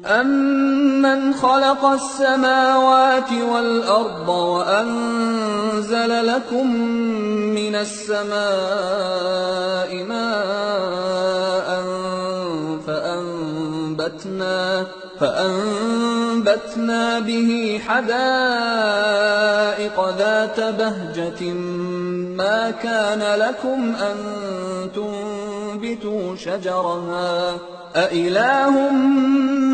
أَمَّنْ خَلَقَ السَّمَاوَاتِ وَالْأَرْضَ وَأَنزَلَ لَكُم مِّنَ السَّمَاءِ مَاءً فَأَنبَتْنَا بِهِ حَدَائِقَ ذَاتَ بَهْجَةٍ مَّا كَانَ لَكُمْ أَن تُنبِتُوا شَجَرَهَا أَإِلَٰهٌ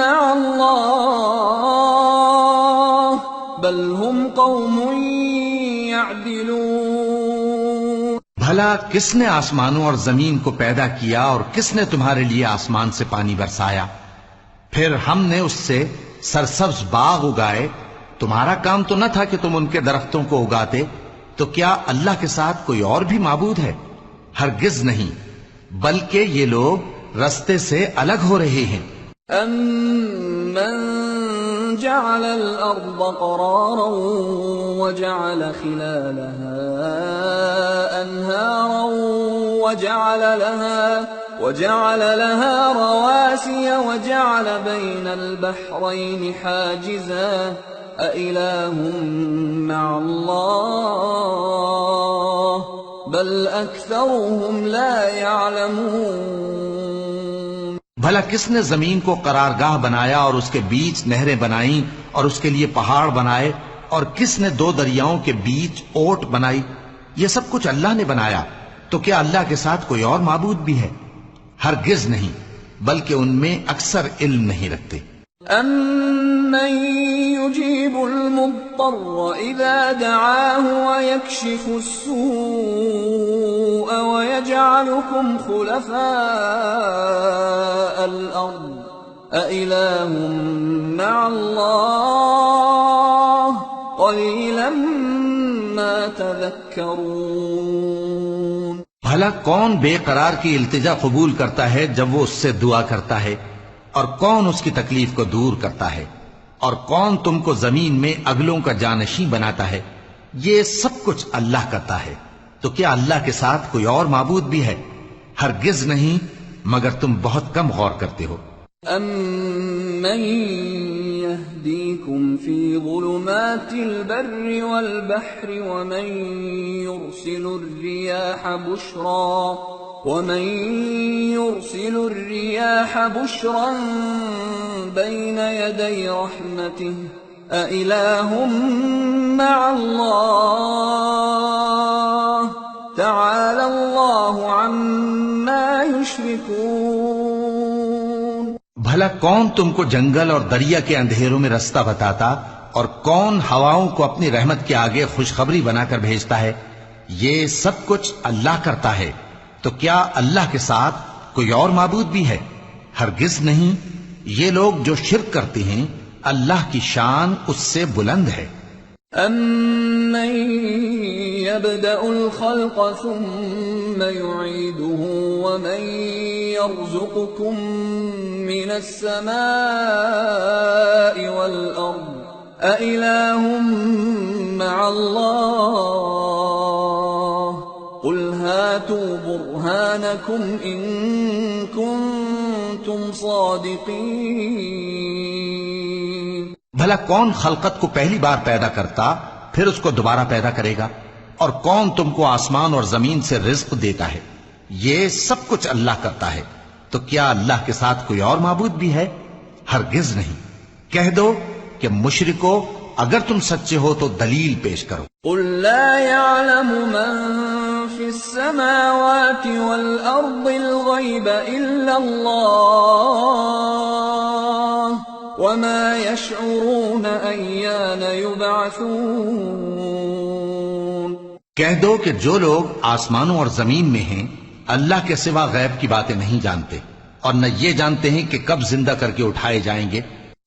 مَّعَ اللَّهِ بَلْ هُمْ قَوْمٌ يَعْدِلُونَ۔ بھلا کس نے آسمانوں اور زمین کو پیدا کیا اور کس نے تمہارے لیے آسمان سے پانی برسایا؟ پھر ہم نے اس سے سرسبز باغ اگائے۔ تمہارا کام تو نہ تھا کہ تم ان کے درختوں کو اگاتے؟ تو کیا اللہ کے ساتھ کوئی اور بھی معبود ہے؟ ہرگز نہیں، بلکہ یہ لوگ رستے سے الگ ہو رہے ہیں۔ أَمَّن جَعَلَ الْأَرْضَ قَرَارًا وَجَعَلَ خِلَالَهَا أَنْهَارًا وَجَعَلَ لَهَا رَوَاسِيَ وَجَعَلَ بَيْنَ الْبَحْرَيْنِ حَاجِزًا أَإِلَٰهٌ مَّعَ اللَّهِ بَلْ أَكْثَرُهُمْ لَا يَعْلَمُونَ۔ بھلا کس نے زمین کو قرارگاہ بنایا اور اس کے بیچ نہریں بنائیں اور اس کے لیے پہاڑ بنائے، اور کس نے دو دریاؤں کے بیچ اوٹ بنائی؟ یہ سب کچھ اللہ نے بنایا، تو کیا اللہ کے ساتھ کوئی اور معبود بھی ہے؟ ہرگز نہیں، بلکہ ان میں اکثر علم نہیں رکھتے۔ أَمَّن يُجِيبُ الْمُضْطَرَّ إِذَا دَعَاهُ وَيَكْشِفُ السُّوءَ وَيَجْعَلُكُمْ خُلَفَاءَ الْأَرْضِ أَإِلَٰهٌ مَّعَ اللَّهِ قَلِيلًا مَّا تَذَكَّرُونَ۔ بھلا کون بے قرار کی التجا قبول کرتا ہے جب وہ اس سے دعا کرتا ہے؟ اور کون اس کی تکلیف کو دور کرتا ہے؟ اور کون تم کو زمین میں اگلوں کا جانشین بناتا ہے؟ یہ سب کچھ اللہ کرتا ہے، تو کیا اللہ کے ساتھ کوئی اور معبود بھی ہے؟ ہرگز نہیں، مگر تم بہت کم غور کرتے ہو۔ أَمَّن يَهْدِيكُمْ فِي ظُلُمَاتِ الْبَرِّ وَالْبَحْرِ وَمَن يُرْسِلُ الرِّيَاحَ بُشْرًا بَيْنَ يَدَيْ رَحْمَتِهِ أَإِلَٰهٌ مَّعَ اللَّهِ تَعَالَى اللَّهُ عَمَّا يُشْرِكُونَ۔ بھلا کون تم کو جنگل اور دریا کے اندھیروں میں رستہ بتاتا، اور کون ہواؤں کو اپنی رحمت کے آگے خوشخبری بنا کر بھیجتا ہے؟ یہ سب کچھ اللہ کرتا ہے، تو کیا اللہ کے ساتھ کوئی اور معبود بھی ہے؟ ہرگز نہیں، یہ لوگ جو شرک کرتے ہیں اللہ کی شان اس سے بلند ہے۔ أَمَّن يَبْدَأُ الْخَلْقَ ثُمَّ يُعِيدُهُ وَمَن يَرْزُقُكُم مِّنَ السَّمَاءِ وَالْأَرْضِ أَإِلَٰهٌ مَّعَ اللَّهِ قُلْ هَاتُوا بُرْهَانَكُمْ إِن كُنتُمْ صَادِقِينَ۔ بھلا کون خلقت کو پہلی بار پیدا کرتا پھر اس کو دوبارہ پیدا کرے گا؟ اور کون تم کو آسمان اور زمین سے رزق دیتا ہے؟ یہ سب کچھ اللہ کرتا ہے، تو کیا اللہ کے ساتھ کوئی اور معبود بھی ہے؟ ہرگز نہیں۔ کہہ دو کہ مشرکو، اگر تم سچے ہو تو دلیل پیش کرو۔ قُل لَّا يَعْلَمُ مَن فِي السَّمَاوَاتِ وَالْأَرْضِ الْغَيْبَ إِلَّا اللَّهُ وَمَا يَشْعُرُونَ أَيَّانَ يُبْعَثُونَ۔ کہہ دو کہ جو لوگ آسمانوں اور زمین میں ہیں اللہ کے سوا غیب کی باتیں نہیں جانتے، اور نہ یہ جانتے ہیں کہ کب زندہ کر کے اٹھائے جائیں گے۔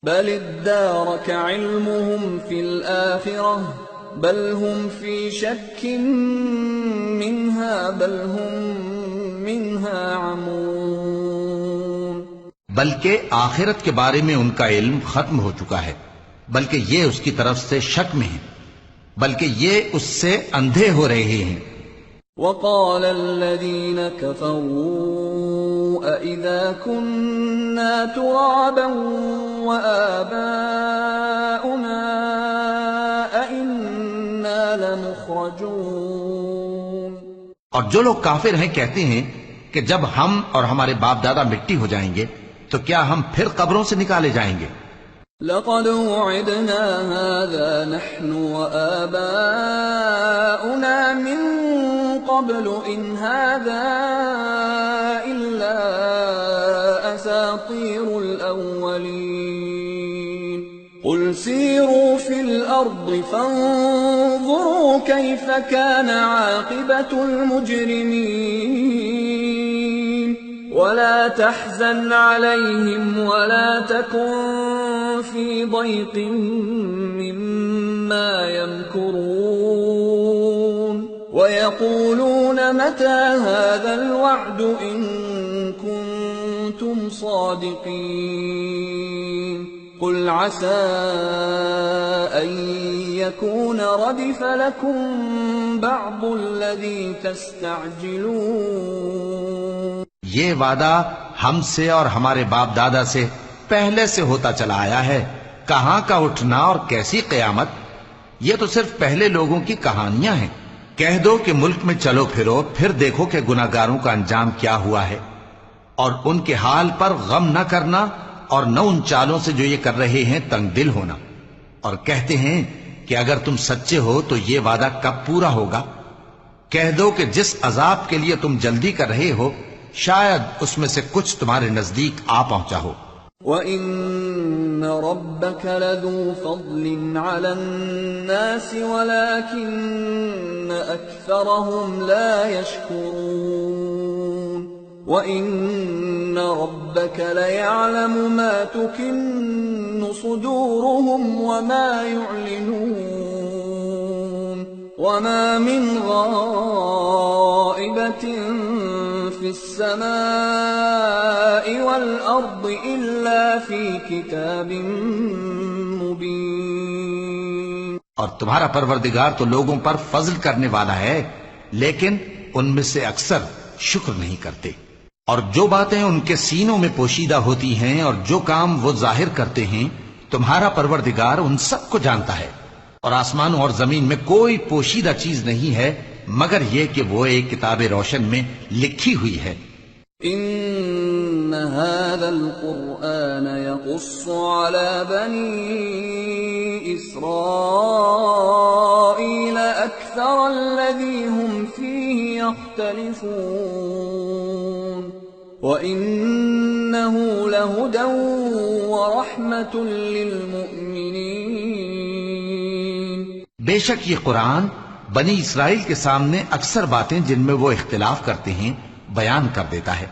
بل ادارك علمهم في الآخرة بل هم في شك منها بل هم منها عمون۔ بلکہ آخرت کے بارے میں ان کا علم ختم ہو چکا ہے، بلکہ یہ اس کی طرف سے شک میں ہیں، بلکہ یہ اس سے اندھے ہو رہے ہیں۔ وقال الذين كفروا أَإِذَا كُنَّا تُرَابًا وَآبَاؤُنَا أَإِنَّا لَمُخْرَجُونَ۔ اور جو لوگ کافر ہیں کہتے ہیں کہ جب ہم اور ہمارے باپ دادا مٹی ہو جائیں گے تو کیا ہم پھر قبروں سے نکالے جائیں گے؟ لَقَدْ وُعِدْنَا هَذَا نَحْنُ وَآبَاؤُنَا مِن قَبْلُ إِنْ هَذَا إِلَّا أَسَاطِيرُ الْأَوَّلِينَ قُلْ سِيرُوا فِي الْأَرْضِ فَانظُرُوا كَيْفَ كَانَ عَاقِبَةُ الْمُجْرِمِينَ وَلَا تَحْزَنْ عَلَيْهِمْ وَلَا تَكُنْ فِي ضَيْقٍ مِّمَّا يَمْكُرُونَ وَيَقُولُونَ مَتَى هَذَا الْوَعْدُ إِن كُنتُمْ صَادِقِينَ قُلْ عَسَىٰ أَن يَكُونَ رَدِفَ لَكُم بَعْضُ الَّذِي تَسْتَعْجِلُونَ۔ یہ وعدہ ہم سے اور ہمارے باپ دادا سے پہلے سے ہوتا چلا آیا ہے، کہاں کا اٹھنا اور کیسی قیامت؟ یہ تو صرف پہلے لوگوں کی کہانیاں ہیں۔ کہہ دو کہ ملک میں چلو پھرو، پھر دیکھو کہ گناہگاروں کا انجام کیا ہوا ہے، اور ان کے حال پر غم نہ کرنا اور نہ ان چالوں سے جو یہ کر رہے ہیں تنگ دل ہونا، اور کہتے ہیں کہ اگر تم سچے ہو تو یہ وعدہ کب پورا ہوگا؟ کہہ دو کہ جس عذاب کے لیے تم جلدی کر رہے ہو شاید اس میں سے کچھ تمہارے نزدیک آ پہنچا ہو۔ وَإِنَّ رَبَّكَ لَذُو فَضْلٍ عَلَى النَّاسِ وَلَكِنَّ أَكْثَرَهُمْ لَا يَشْكُرُونَ وَإِنَّ رَبَّكَ لَيَعْلَمُ مَا تُكِنُّ صُدُورُهُمْ وَمَا يُعْلِنُونَ وَمَا مِنْ غَائِبَةٍ فِي السَّمَاءِ وَالْأَرْضِ إِلَّا فِي كِتَابٍ مُبِينٍ۔ اور تمہارا پروردگار تو لوگوں پر فضل کرنے والا ہے، لیکن ان میں سے اکثر شکر نہیں کرتے۔ اور جو باتیں ان کے سینوں میں پوشیدہ ہوتی ہیں اور جو کام وہ ظاہر کرتے ہیں تمہارا پروردگار ان سب کو جانتا ہے۔ اور آسمانوں اور زمین میں کوئی پوشیدہ چیز نہیں ہے مگر یہ کہ وہ ایک کتاب روشن میں لکھی ہوئی ہے۔ ان هذا القرآن يقص على بني إسرائيل أكثر الذي هم فيه يختلفون وإنه لهدى ورحمة للمؤمنين۔ بے شک یہ قرآن بنی اسرائیل کے سامنے اکثر باتیں جن میں وہ اختلاف کرتے ہیں بیان کر دیتا ہے،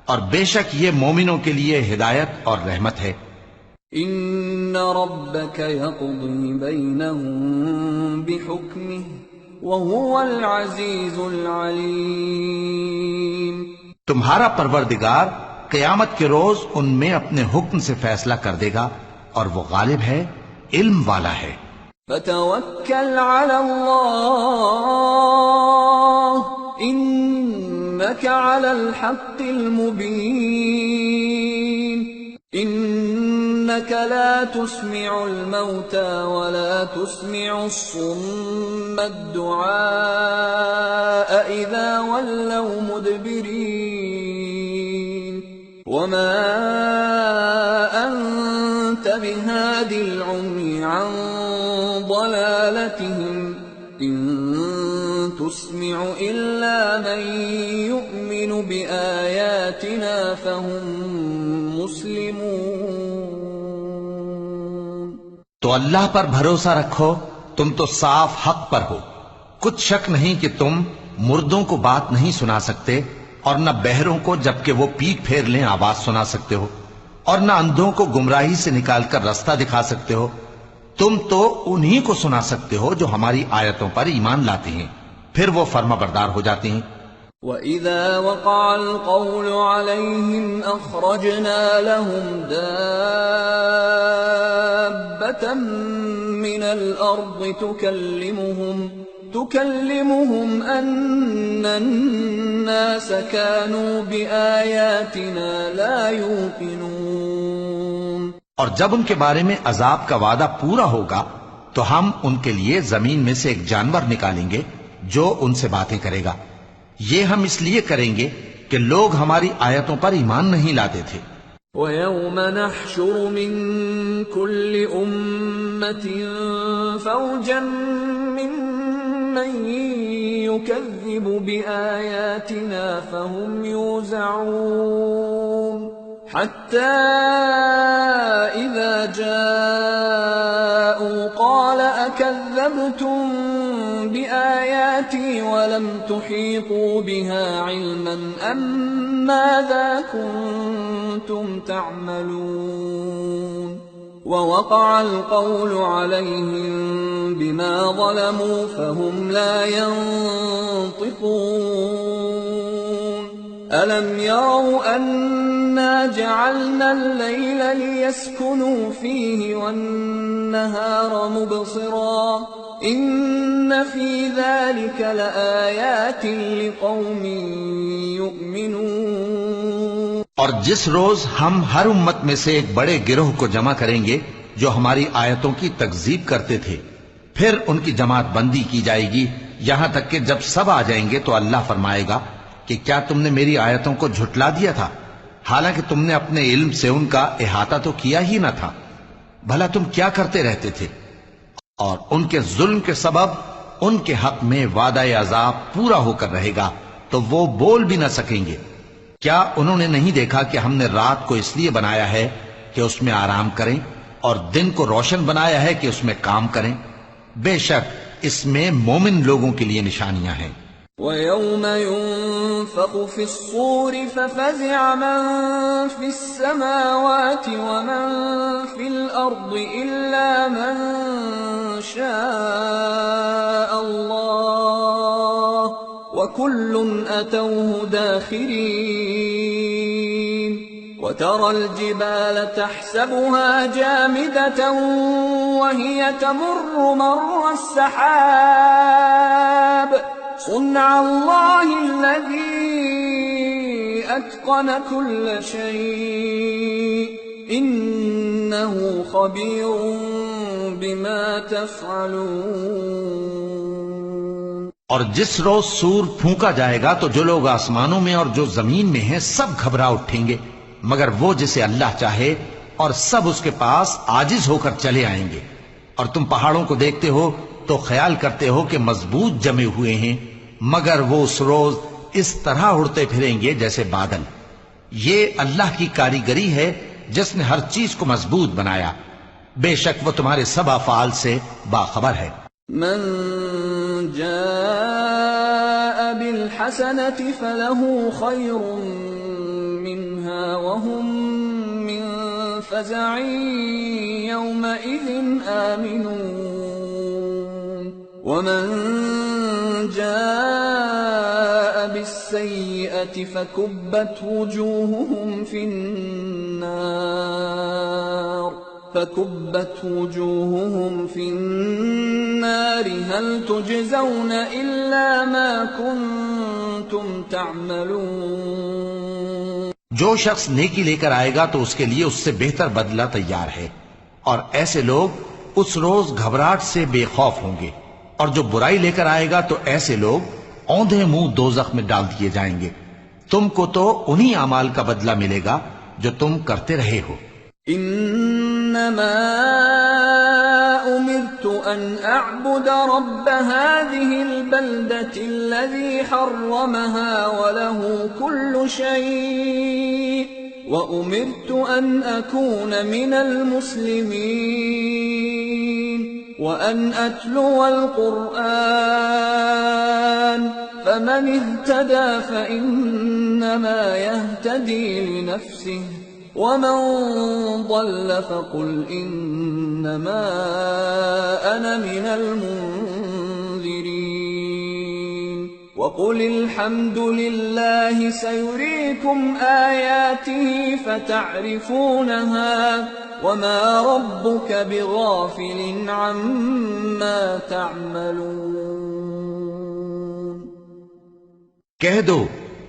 اور بے شک یہ مومنوں کے لیے ہدایت اور رحمت ہے۔ ان ربك يقضي بينهم بحكمه وهو العزيز العليم۔ تمہارا پروردگار قیامت کے روز ان میں اپنے حکم سے فیصلہ کر دے گا اور وہ غالب ہے، علم والا ہے۔ فتوکل علی اللہ انک علی الحق المبین۔ انک لا تسمع الموتى ولا تسمع الصم الدعاء اذا ولوا مدبرین وما انت بهاد العمي عن ضلالتهم ان تسمع الا من يؤمن بآياتنا فهم مسلمون۔ تو اللہ پر بھروسہ رکھو، تم تو صاف حق پر ہو۔ کچھ شک نہیں کہ تم مردوں کو بات نہیں سنا سکتے اور نہ بہروں کو جبکہ وہ پیٹ پھیر لیں آواز سنا سکتے ہو، اور نہ اندھوں کو گمراہی سے نکال کر رستہ دکھا سکتے ہو۔ تم تو انہی کو سنا سکتے ہو جو ہماری آیتوں پر ایمان لاتے ہیں، پھر وہ فرما بردار ہو جاتے ہیں۔ وَإِذَا وَقَعَ الْقَوْلُ عَلَيْهِمْ أَخْرَجْنَا لَهُمْ دَابَّةً مِّنَ الْأَرْضِ تكلمهم أن الناس كانوا بآياتنا لا يوقنون۔ اور جب ان کے بارے میں عذاب کا وعدہ پورا ہوگا تو ہم ان کے لیے زمین میں سے ایک جانور نکالیں گے جو ان سے باتیں کرے گا۔ یہ ہم اس لیے کریں گے کہ لوگ ہماری آیتوں پر ایمان نہیں لاتے تھے۔ وَيَوْمَ نَحْشُرُ مِن كُلِّ أُمَّةٍ فَوْجًا مِّمَّن يُكَذِّبُ بِآيَاتِنَا فَهُمْ يُوزَعُونَ حَتَّى إِذَا جَاءُوا قَالَ أَكَذَّبْتُم بِآيَاتِي وَلَمْ تُحِيطُوا بِهَا عِلْمًا أَمْ مَاذَا كُنتُمْ تَعْمَلُونَ وَوَقَعَ الْقَوْلُ عَلَيْهِمْ بِمَا ظَلَمُوا فَهُمْ لَا يَنطِقُونَ أَلَمْ يَرَوْا أَنَّا جَعَلْنَا اللَّيْلَ لِيَسْكُنُوا فِيهِ وَالنَّهَارَ مُبْصِرًا إِنَّ فِي ذَلِكَ لَآيَاتٍ لِقَوْمٍ يُؤْمِنُونَ۔ اور جس روز ہم ہر امت میں سے ایک بڑے گروہ کو جمع کریں گے جو ہماری آیتوں کی تکذیب کرتے تھے، پھر ان کی جماعت بندی کی جائے گی یہاں تک کہ جب سب آ جائیں گے تو اللہ فرمائے گا کہ کیا تم نے میری آیتوں کو جھٹلا دیا تھا، حالانکہ تم نے اپنے علم سے ان کا احاطہ تو کیا ہی نہ تھا، بھلا تم کیا کرتے رہتے تھے؟ اور ان کے ظلم کے سبب ان کے حق میں وعدہ عذاب پورا ہو کر رہے گا تو وہ بول بھی نہ سکیں گے۔ کیا انہوں نے نہیں دیکھا کہ ہم نے رات کو اس لیے بنایا ہے کہ اس میں آرام کریں اور دن کو روشن بنایا ہے کہ اس میں کام کریں؟ بے شک اس میں مومن لوگوں کے لیے نشانیاں ہیں۔ وَيَوْمَ يُنفَخُ فِي الصُّورِ فَفَزِعَ مَن فِي السَّمَاوَاتِ وَمَن فِي الْأَرْضِ إِلَّا مَن شَاءَ اللَّهُ وَكُلٌّ أَتَوْهُ دَاخِرِينَ وَتَرَى الْجِبَالَ تَحْسَبُهَا جَامِدَةً وَهِيَ تَمُرُّ مَرَّ السَّحَابِ صُنْعَ اللَّهِ الَّذِي أَتْقَنَ كُلَّ شَيْءٍ إِنَّهُ خَبِيرٌ بِمَا تَفْعَلُونَ۔ اور جس روز سور پھونکا جائے گا تو جو لوگ آسمانوں میں اور جو زمین میں ہیں سب گھبرا اٹھیں گے مگر وہ جسے اللہ چاہے، اور سب اس کے پاس عاجز ہو کر چلے آئیں گے۔ اور تم پہاڑوں کو دیکھتے ہو تو خیال کرتے ہو کہ مضبوط جمے ہوئے ہیں، مگر وہ اس روز اس طرح اڑتے پھریں گے جیسے بادل۔ یہ اللہ کی کاریگری ہے جس نے ہر چیز کو مضبوط بنایا، بے شک وہ تمہارے سب افعال سے باخبر ہے۔ من جاء بالحسنة فله خير منها وهم من فزع يومئذ آمنون ومن جاء بالسيئة فكبت وجوههم في النار هل تجزون إلا ما كنتم تعملون۔ جو شخص نیکی لے کر آئے گا تو اس کے لیے اس سے بہتر بدلہ تیار ہے، اور ایسے لوگ اس روز گھبراہٹ سے بے خوف ہوں گے، اور جو برائی لے کر آئے گا تو ایسے لوگ اوندھے منہ دوزخ میں ڈال دیے جائیں گے۔ تم کو تو انہی اعمال کا بدلہ ملے گا جو تم کرتے رہے ہو۔ انما امرت ان اعبد رب هذه البلدة الذي حرمها وله كل شيء وامرت ان اكون من المسلمين وان اتلو القرآن فمن اهتدى فانما يهتدي لنفسه ومن ضل فقل انما انا من المنذرين وقل الحمد لله سيريكم آياته فتعرفونها وما ربك بغافل عما تعملون۔ کہہ دو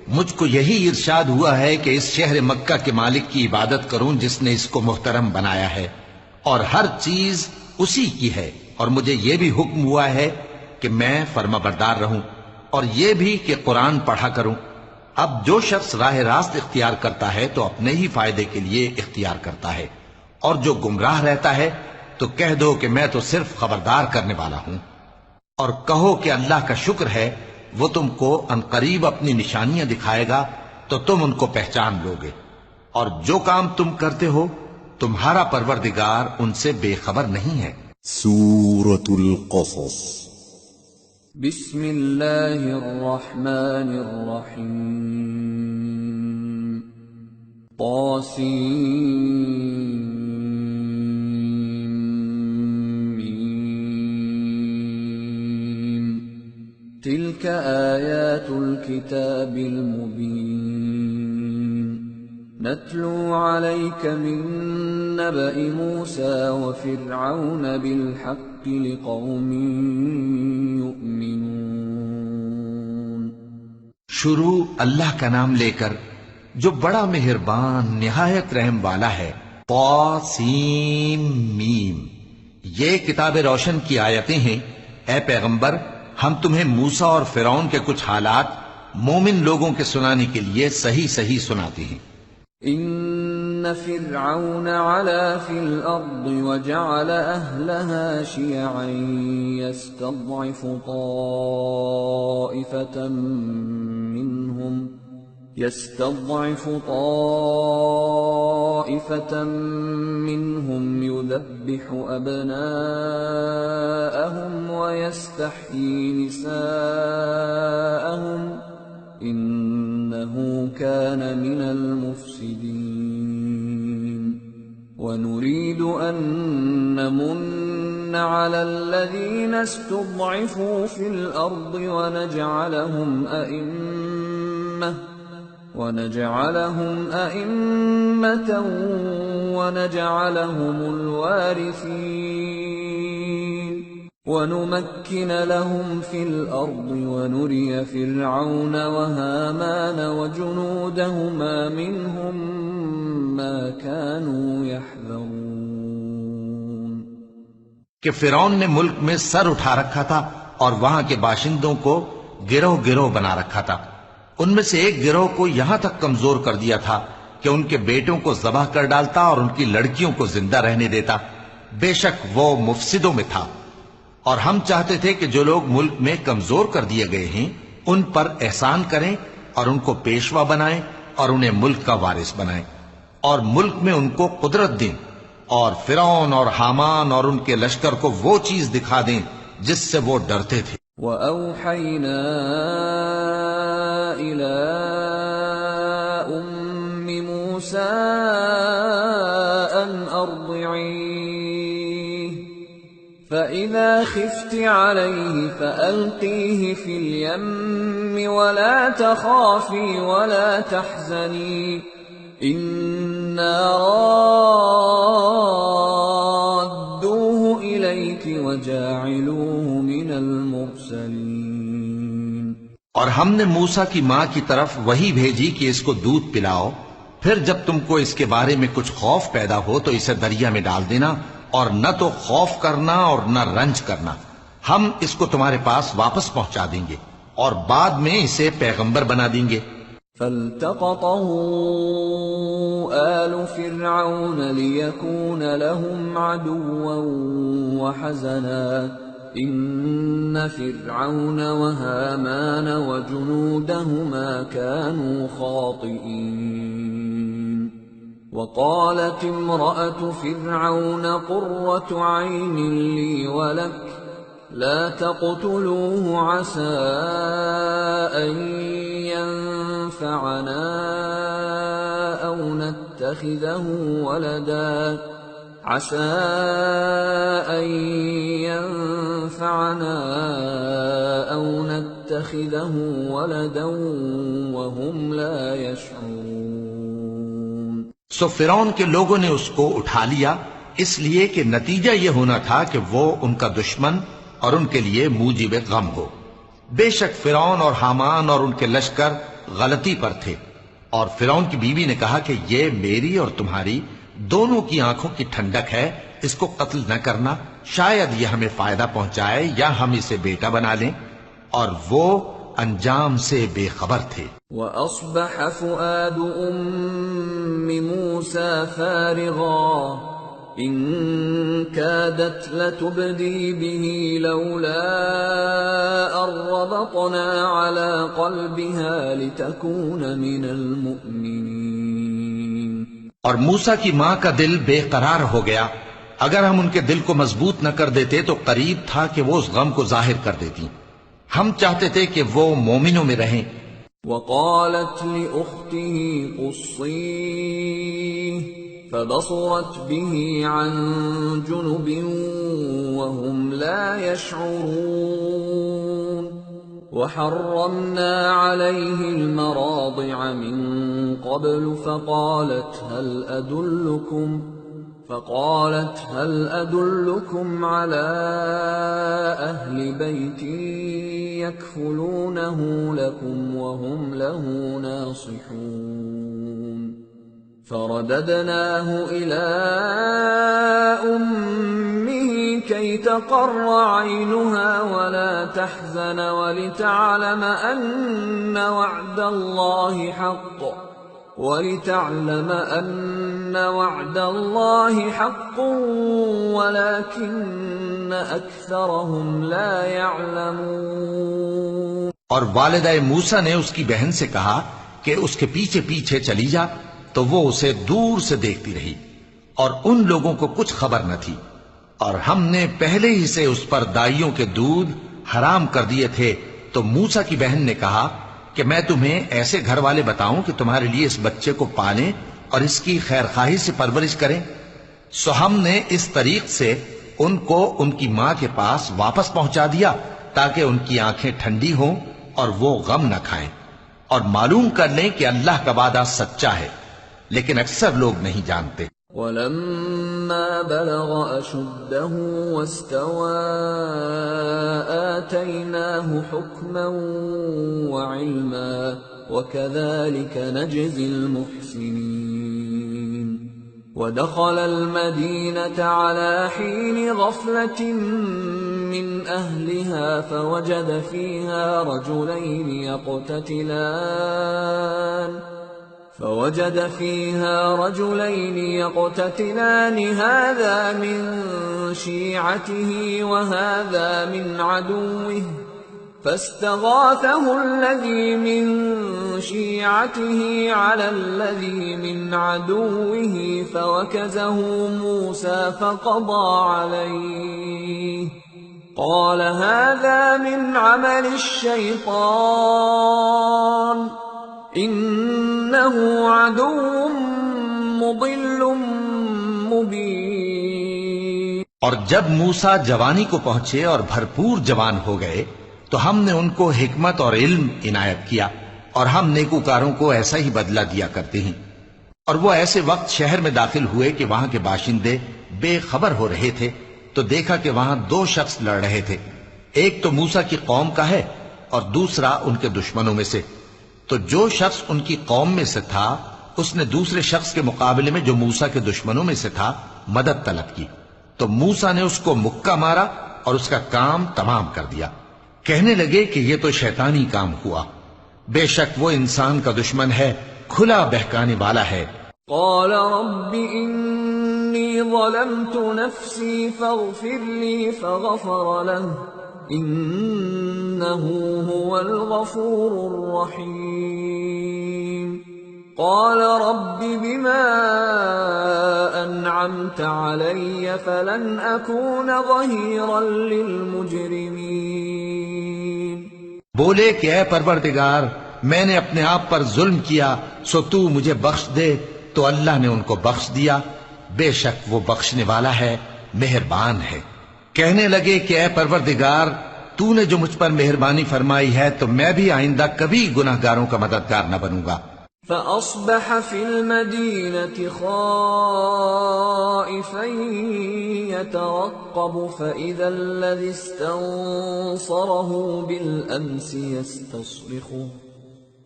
مجھ کو یہی ارشاد ہوا ہے کہ اس شہر مکہ کے مالک کی عبادت کروں جس نے اس کو محترم بنایا ہے، اور ہر چیز اسی کی ہے، اور مجھے یہ بھی حکم ہوا ہے کہ میں فرما بردار رہوں، اور یہ بھی کہ قرآن پڑھا کروں۔ اب جو شخص راہ راست اختیار کرتا ہے تو اپنے ہی فائدے کے لیے اختیار کرتا ہے، اور جو گمراہ رہتا ہے تو کہہ دو کہ میں تو صرف خبردار کرنے والا ہوں۔ اور کہو کہ اللہ کا شکر ہے وہ تم کو عنقریب اپنی نشانیاں دکھائے گا تو تم ان کو پہچان لوگے، اور جو کام تم کرتے ہو تمہارا پروردگار ان سے بے خبر نہیں ہے۔ سورة القصص بسم اللہ الرحمن الرحیم طاسیم تلك آیات الكتاب المبین نتلو علیک من نبأ موسى وفرعون بالحق لقوم یؤمنون۔ شروع اللہ کا نام لے کر جو بڑا مہربان نہایت رحم والا ہے۔ طاسیم میم، یہ کتاب روشن کی آیتیں ہیں۔ اے پیغمبر، ہم تمہیں موسیٰ اور فرعون کے کچھ حالات مومن لوگوں کے سنانے کے لیے صحیح صحیح سناتے ہیں۔ ان فرعون علا فی الارض وجعل اہلها شیعا يستضعف طائفة منهم يذبح أبناءهم ويستحيي نساءهم إنه كان من المفسدين ونريد أن نمن على الذين استضعفوا في الأرض ونجعلهم أئمة ونجعلهم الوارثين ونمكن لهم في الأرض ونري فرعون وهامان وجنودهما منهم ما كانوا يحذرون۔ کہ فرعون نے ملک میں سر اٹھا رکھا تھا اور وہاں کے باشندوں کو گروہ گروہ بنا رکھا تھا۔ ان میں سے ایک گروہ کو یہاں تک کمزور کر دیا تھا کہ ان کے بیٹوں کو ذبح کر ڈالتا اور ان کی لڑکیوں کو زندہ رہنے دیتا۔ بے شک وہ مفسدوں میں تھا۔ اور ہم چاہتے تھے کہ جو لوگ ملک میں کمزور کر دیے گئے ہیں ان پر احسان کریں اور ان کو پیشوا بنائیں اور انہیں ملک کا وارث بنائیں، اور ملک میں ان کو قدرت دیں، اور فرعون اور حامان اور ان کے لشکر کو وہ چیز دکھا دیں جس سے وہ ڈرتے تھے۔ وَأَوْحَيْنَا إِلَىٰ أُمِّ مُوسَىٰ أَنْ أَرْضِعِيهِ فَإِذَا خِفْتِ عَلَيْهِ فَأَلْقِيهِ فِي الْيَمِّ وَلَا تَخَافِي وَلَا تَحْزَنِي إِنَّا رَادُّوهُ إِلَيْكِ وَجَاعِلُوهُ مِنَ الْمُرْسَلِينَ۔ اور ہم نے موسیٰ کی ماں کی طرف وہی بھیجی کہ اس کو دودھ پلاؤ، پھر جب تم کو اس کے بارے میں کچھ خوف پیدا ہو تو اسے دریا میں ڈال دینا، اور نہ تو خوف کرنا اور نہ رنج کرنا، ہم اس کو تمہارے پاس واپس پہنچا دیں گے اور بعد میں اسے پیغمبر بنا دیں گے۔ فَالْتَقَطَهُ آلُ فِرْعَوْنَ لِيَكُونَ لَهُمْ عَدُوًّا وَحَزَنًا إِنَّ فِرْعَوْنَ وَهَامَانَ وَجُنُودَهُمَا كَانُوا خَاطِئِينَ۔ وَقَالَتِ امْرَأَةُ فِرْعَوْنَ قُرَّةُ عَيْنٍ لِّي وَلَكَ لَا تَقْتُلُوهُ عَسَىٰ أَن يَنفَعَنَا أَوْ نَتَّخِذَهُ وَلَدًا وَهُمْ لَا يَشْعُرُونَ۔ سو فرعون کے لوگوں نے اس کو اٹھا لیا، اس لیے کہ نتیجہ یہ ہونا تھا کہ وہ ان کا دشمن اور ان کے لیے موجب غم ہو۔ بے شک فرعون اور حامان اور ان کے لشکر غلطی پر تھے، اور فرعون کی بیوی نے کہا کہ یہ میری اور تمہاری دونوں کی آنکھوں کی ٹھنڈک ہے، اس کو قتل نہ کرنا، شاید یہ ہمیں فائدہ پہنچائے یا ہم اسے بیٹا بنا لیں، اور وہ انجام سے بے خبر تھے۔ وَأَصْبَحَ فُؤَادُ أُمِّ مُوسَى فَارِغًا إِن كَادَتْ لَتُبْدِي بِهِ لَوْلَا أَن رَّبَطْنَا عَلَىٰ قَلْبِهَا لِتَكُونَ مِنَ الْمُؤْمِنِينَ۔ اور موسیٰ کی ماں کا دل بے قرار ہو گیا، اگر ہم ان کے دل کو مضبوط نہ کر دیتے تو قریب تھا کہ وہ اس غم کو ظاہر کر دیتی، ہم چاہتے تھے کہ وہ مومنوں میں رہیں۔ وقالت لأخته قصيه فبصرت به عن جنب وهم لا يشعرون وحرمنا عليه المراضع من قبل فقالت هل أدلكم على أهل بيت يكفلونه لكم وهم له ناصحون فرددناه إلى أمه كي تقر عينها ولا تحزن ولتعلم أن وعد الله حق ولكن أكثرهم لا يعلمون۔ اور والدہ موسیٰ نے اس کی بہن سے کہا کہ اس کے پیچھے پیچھے چلی جا، تو وہ اسے دور سے دیکھتی رہی، اور ان لوگوں کو کچھ خبر نہ تھی، اور ہم نے پہلے ہی سے اس پر دائیوں کے دودھ حرام کر دیے تھے۔ تو موسیٰ کی بہن نے کہا کہ میں تمہیں ایسے گھر والے بتاؤں کہ تمہارے لیے اس بچے کو پالیں اور اس کی خیر خواہی سے پرورش کریں۔ سو ہم نے اس طریق سے ان کو ان کی ماں کے پاس واپس پہنچا دیا تاکہ ان کی آنکھیں ٹھنڈی ہوں اور وہ غم نہ کھائیں، اور معلوم کر لیں کہ اللہ کا وعدہ سچا ہے، لیکن اکثر لوگ نہیں جانتے۔ وَلَمَّا بَلَغَ أَشُدَّهُ وَاسْتَوَىٰ آتَيْنَاهُ حُكْمًا وَعِلْمًا وَكَذَٰلِكَ نَجْزِي الْمُحْسِنِينَ۔ وَدَخَلَ الْمَدِينَةَ عَلَىٰ حِينِ غَفْلَةٍ مِّنْ أَهْلِهَا فَوَجَدَ فيها رجلين يقتتلان هذا من شيعته وهذا من عدوه فاستغاثه الذي من شيعته على الذي من عدوه فوكزه موسى فقضى عليه قال هذا من عمل الشيطان انه عدو مضل مبین۔ اور جب موسیٰ جوانی کو پہنچے اور بھرپور جوان ہو گئے تو ہم نے ان کو حکمت اور علم عنایت کیا، اور ہم نیکوکاروں کو ایسا ہی بدلہ دیا کرتے ہیں۔ اور وہ ایسے وقت شہر میں داخل ہوئے کہ وہاں کے باشندے بے خبر ہو رہے تھے، تو دیکھا کہ وہاں دو شخص لڑ رہے تھے، ایک تو موسیٰ کی قوم کا ہے اور دوسرا ان کے دشمنوں میں سے۔ تو جو شخص ان کی قوم میں سے تھا اس نے دوسرے شخص کے مقابلے میں جو موسیٰ کے دشمنوں میں سے تھا مدد طلب کی، تو موسیٰ نے اس کو مکہ مارا اور اس کا کام تمام کر دیا۔ کہنے لگے کہ یہ تو شیطانی کام ہوا، بے شک وہ انسان کا دشمن ہے، کھلا بہکانے والا ہے۔ قال رب انی ظلمت نفسی فاغفر لی فغفر له انه هو الغفور الرحیم۔ قال رب بما انعمت علی فلن اکون ظہیرا للمجرمین۔ بولے کہ اے پروردگار، میں نے اپنے آپ پر ظلم کیا، سو تو مجھے بخش دے، تو اللہ نے ان کو بخش دیا، بے شک وہ بخشنے والا ہے، مہربان ہے۔ کہنے لگے کہ اے پروردگار، تو نے جو مجھ پر مہربانی فرمائی ہے تو میں بھی آئندہ کبھی گناہگاروں کا مددگار نہ بنوں گا۔ فأصبح في المدينة خائفا يترقب فإذا الذي استنصره بالأمس يستصرخه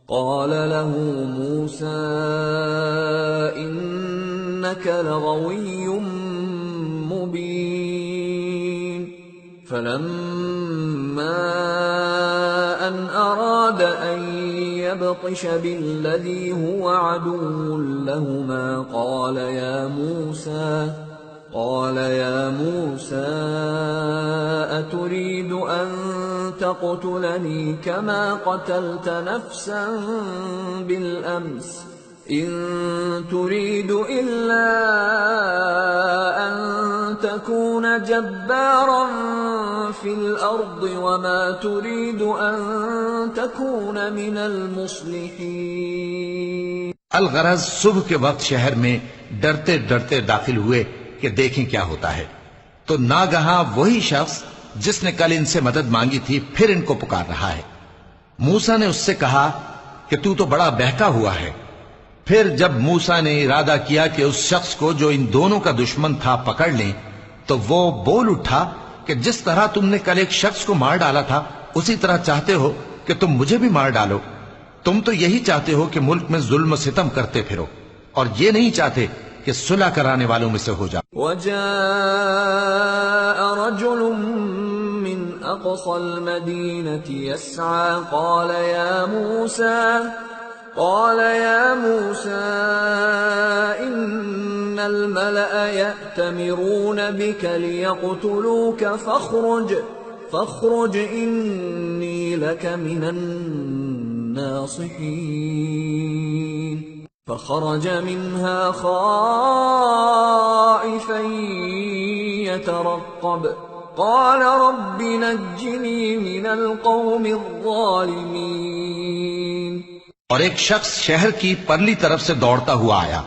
قال له موسى إنك لغوي مبين فلما أن أراد أن يبطش بالذي هو عدو لهما قال يا موسى أتريد أن تقتلني كما قتلت نفسا بالأمس إن تريد إلا أن تكون جبارا في الأرض وما تريد أن تكون من المصلحين. الغرض صبح کے وقت شہر میں ڈرتے ڈرتے داخل ہوئے کہ دیکھیں کیا ہوتا ہے، تو ناگہاں وہی شخص جس نے کل ان سے مدد مانگی تھی پھر ان کو پکار رہا ہے. موسیٰ نے اس سے کہا کہ تو بڑا بہکا ہوا ہے. پھر جب موسیٰ نے ارادہ کیا کہ اس شخص کو جو ان دونوں کا دشمن تھا پکڑ لیں، تو وہ بول اٹھا کہ جس طرح تم نے کل ایک شخص کو مار ڈالا تھا اسی طرح چاہتے ہو کہ تم مجھے بھی مار ڈالو. تم تو یہی چاہتے ہو کہ ملک میں ظلم و ستم کرتے پھرو اور یہ نہیں چاہتے کہ صلح کرانے والوں میں سے ہو جاؤ. وجاء رجل من أقصى المدينة يسعى قال يا موسى إن الملأ يأتمرون بك ليقتلوك فاخرج إني لك من الناصحين. فخرج منها خائفا يترقب قال رب نجني من القوم الظالمين. اور ایک شخص شہر کی پرلی طرف سے دوڑتا ہوا آیا،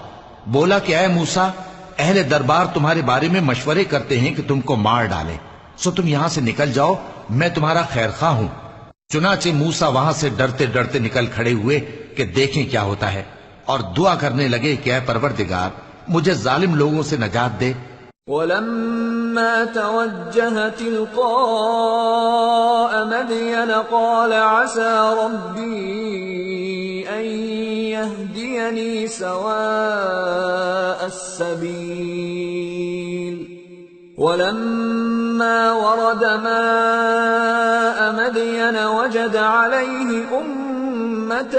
بولا کہ اے موسیٰ، اہل دربار تمہارے بارے میں مشورے کرتے ہیں کہ تم کو مار ڈالیں، سو تم یہاں سے نکل جاؤ، میں تمہارا خیر خواہ ہوں. چنانچہ موسیٰ وہاں سے ڈرتے ڈرتے نکل کھڑے ہوئے کہ دیکھیں کیا ہوتا ہے، اور دعا کرنے لگے کہ اے پروردگار مجھے ظالم لوگوں سے نجات دے. ولما توجه تلقاء مدين قال عسى ربي أن يهديني سواء السبيل. ولما ورد ماء مدين وجد عليه أمة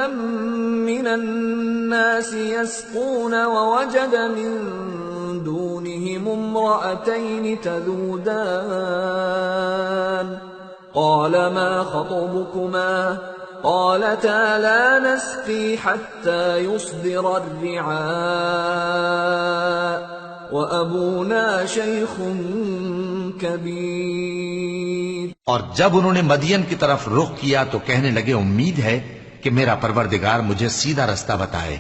من الناس يسقون ووجد من دونهم امرأتين تذودان قال ما خطبكما قالتا لا نسقي حتى يصدر الرعاء وأبونا شيخ كبير. اور جب انہوں نے مدین کی طرف رخ کیا تو کہنے لگے امید ہے کہ میرا پروردگار مجھے سیدھا رستہ بتائے.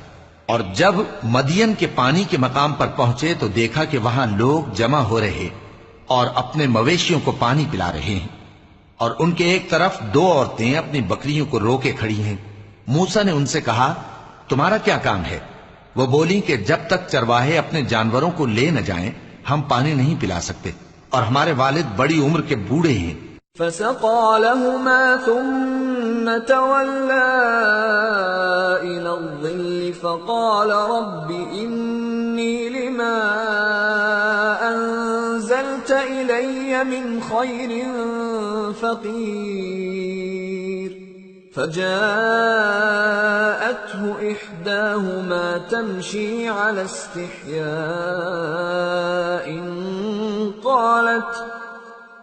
اور جب مدین کے پانی کے مقام پر پہنچے تو دیکھا کہ وہاں لوگ جمع ہو رہے اور اپنے مویشیوں کو پانی پلا رہے ہیں، اور ان کے ایک طرف دو عورتیں اپنی بکریوں کو روکے کھڑی ہیں. موسیٰ نے ان سے کہا تمہارا کیا کام ہے؟ وہ بولی کہ جب تک چرواہے اپنے جانوروں کو لے نہ جائیں ہم پانی نہیں پلا سکتے، اور ہمارے والد بڑی عمر کے بوڑھے ہیں. فسقى لهما ثم تولى إلى الظل فقال رب إني لما أنزلت إلي من خير فقير. فجاءته إحداهما تمشي على استحياء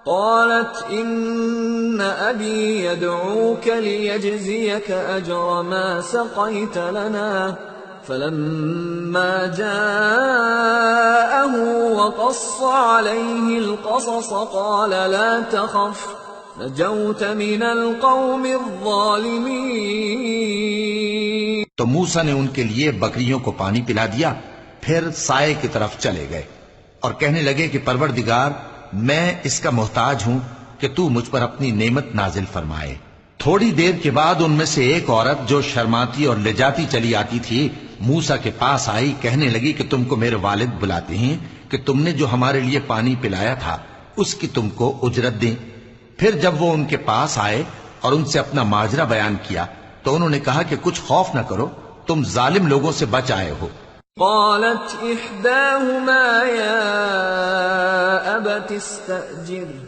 قالت إن أبي يدعوك ليجزيك أجر ما سقيت لنا. فلما جاءه وقص عليه القصص قال لا تخف نجوت من القوم الظالمين. تو موسیٰ نے ان کے لیے بکریوں کو پانی پلا دیا، پھر سائے کی طرف چلے گئے اور کہنے لگے کہ پروردگار میں اس کا محتاج ہوں کہ تو مجھ پر اپنی نعمت نازل فرمائے. تھوڑی دیر کے بعد ان میں سے ایک عورت جو شرماتی اور لجاتی چلی آتی تھی موسیٰ کے پاس آئی، کہنے لگی کہ تم کو میرے والد بلاتے ہیں کہ تم نے جو ہمارے لیے پانی پلایا تھا اس کی تم کو اجرت دیں۔ پھر جب وہ ان کے پاس آئے اور ان سے اپنا ماجرا بیان کیا تو انہوں نے کہا کہ کچھ خوف نہ کرو، تم ظالم لوگوں سے بچ آئے ہو۔ قالت إحداهما يا أبت استأجره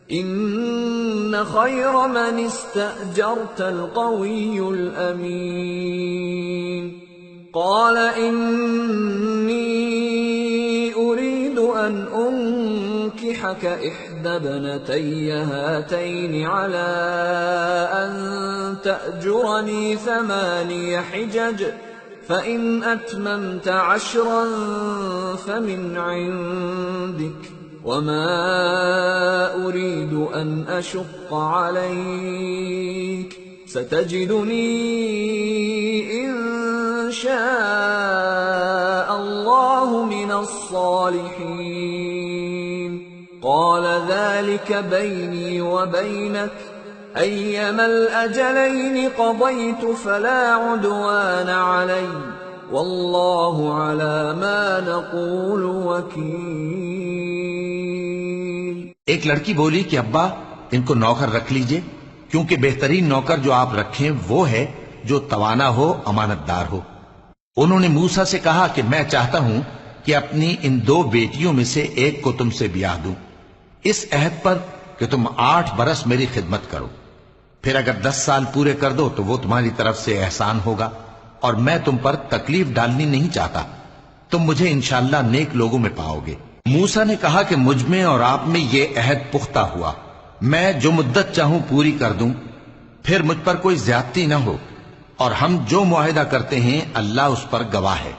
إن خير من استأجرت القوي الأمين قال إني أريد أن أنكحك إحدى ابنتي هاتين على أن تأجرني 8 حجج فإن أتممت 10 فمن عندك وما أريد أن أشق عليك ستجدني إن شاء الله من الصالحين قال ذلك بيني وبينك أيما الأجلين قضيت فلا عدوان علي والله على ما نقول وكيل۔ ایک لڑکی بولی کہ ابا ان کو نوکر رکھ لیجئے، کیونکہ بہترین نوکر جو آپ رکھیں وہ ہے جو توانا ہو، امانت دار ہو۔ انہوں نے موسیٰ سے کہا کہ میں چاہتا ہوں کہ اپنی ان 2 بیٹیوں میں سے ایک کو تم سے بیاہ دوں، اس عہد پر کہ تم 8 برس میری خدمت کرو، پھر اگر 10 سال پورے کر دو تو وہ تمہاری طرف سے احسان ہوگا، اور میں تم پر تکلیف ڈالنی نہیں چاہتا، تم مجھے انشاءاللہ نیک لوگوں میں پاؤ گے۔ موسیٰ نے کہا کہ مجھ میں اور آپ میں یہ عہد پختہ ہوا، میں جو مدت چاہوں پوری کر دوں، پھر مجھ پر کوئی زیادتی نہ ہو، اور ہم جو معاہدہ کرتے ہیں اللہ اس پر گواہ ہے۔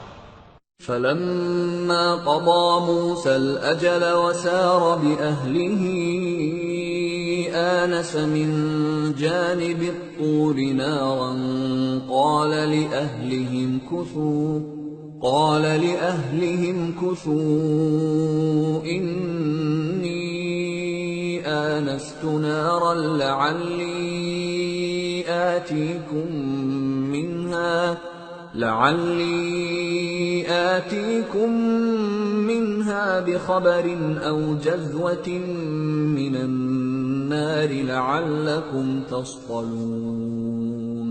فلما قضى موسى الأجل وسار بأهله آنس من جانب الطور نارا قال لأهلهم كثوا إني آنست نارا لعلي آتيكم منها بخبر أو جذوة من النار لعلكم تصطلون۔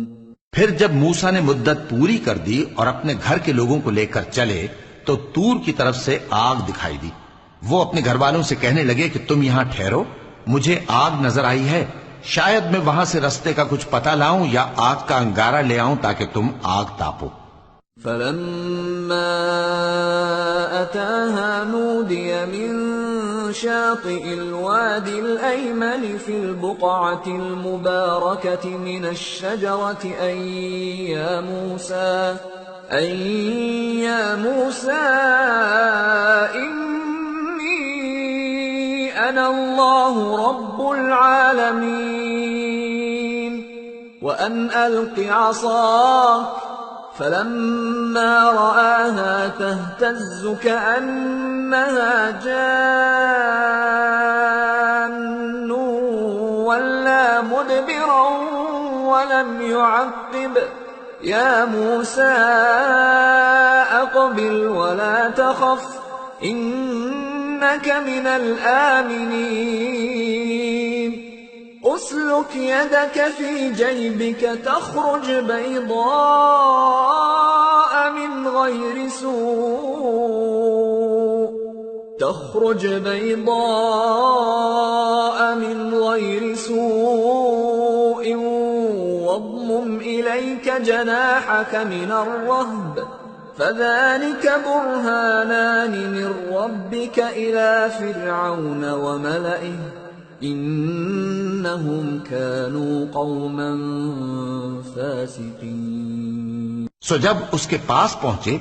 پھر جب موسیٰ نے مدت پوری کر دی اور اپنے گھر کے لوگوں کو لے کر چلے تو تور کی طرف سے آگ دکھائی دی۔ وہ اپنے گھر والوں سے کہنے لگے کہ تم یہاں ٹھہرو، مجھے آگ نظر آئی ہے، شاید میں وہاں سے رستے کا کچھ پتہ لاؤں یا آگ کا انگارہ لے آؤں تاکہ تم آگ تاپو۔ فلما أتاها نودي من شاطئ الوادي الأيمن في البقعة المباركة من الشجرة أن يا موسى إني أنا الله رب العالمين وأن ألق عصاك فلما رآها تهتز كأنها جان ولا مدبرا ولم يعقب يا موسى أقبل ولا تخف إنك من الآمنين أسلك يدك في جيبك تخرج بيضاء من غير سوء واضمم إليك جناحك من الرهب فذلك برهانان من ربك إلى فرعون وملئه انہم كانوا قوما فاسقین۔ سو جب اس کے پاس پہنچے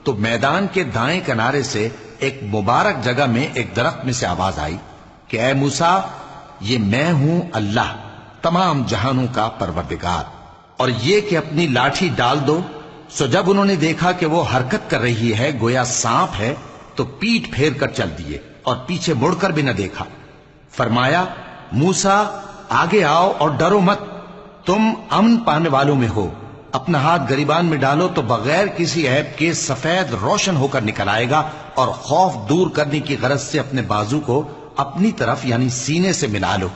تو میدان کے دائیں کنارے سے ایک مبارک جگہ میں ایک درخت میں سے آواز آئی کہ اے موسیٰ، یہ میں ہوں اللہ تمام جہانوں کا پروردگار، اور یہ کہ اپنی لاٹھی ڈال دو۔ سو جب انہوں نے دیکھا کہ وہ حرکت کر رہی ہے گویا سانپ ہے تو پیٹ پھیر کر چل دیے اور پیچھے مڑ کر بھی نہ دیکھا۔ فرمایا موسیٰ آگے آؤ اور ڈرو مت، تم امن پانے والوں میں ہو. اپنا ہاتھ گریبان میں ڈالو تو بغیر کسی عیب کے سفید روشن ہو کر نکل آئے گا، اور خوف دور کرنے کی غرض سے اپنے بازو کو اپنی طرف یعنی سینے سے ملا لو.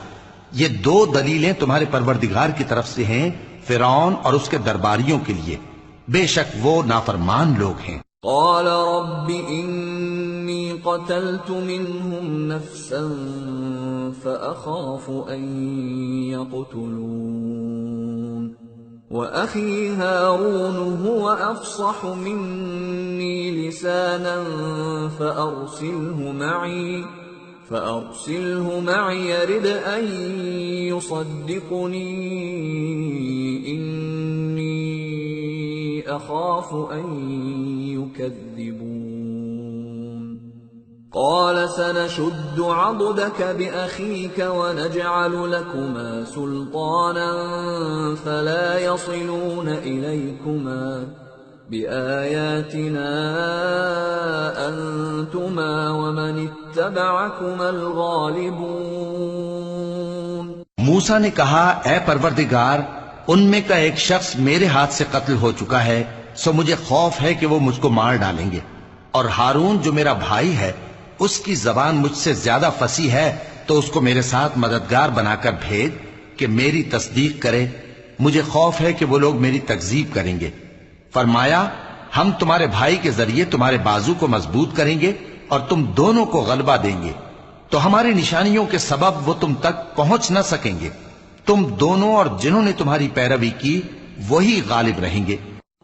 یہ دو دلیلیں تمہارے پروردگار کی طرف سے ہیں فرعون اور اس کے درباریوں کے لیے، بے شک وہ نافرمان لوگ ہیں. قال رب إني قتلت منهم نفسا فأخاف أن يقتلون وأخي هارون هو أفصح مني لسانا فأرسله معي يرد أن يصدقني إني أخاف أن يكذبون قال سنشد عضدك بأخيك ونجعل لكما سلطانا فلا يصلون إليكما بآياتنا أنتما ومن اتبعكما الغالبون. موسیٰ نے کہا اے پروردگار ان میں کا ایک شخص میرے ہاتھ سے قتل ہو چکا ہے، سو مجھے خوف ہے کہ وہ مجھ کو مار ڈالیں گے، اور ہارون جو میرا بھائی ہے اس کی زبان مجھ سے زیادہ فصیح ہے، تو اس کو میرے ساتھ مددگار بنا کر بھیج کہ میری تصدیق کرے. مجھے خوف ہے کہ وہ لوگ میری تکذیب کریں گے. فرمایا ہم تمہارے بھائی کے ذریعے تمہارے بازو کو مضبوط کریں گے اور تم دونوں کو غلبہ دیں گے، تو ہماری نشانیوں کے سبب وہ تم تک پہنچ نہ سکیں گے. تم دونوں اور جنہوں نے تمہاری پیروی کی وہی غالب رہیں گے.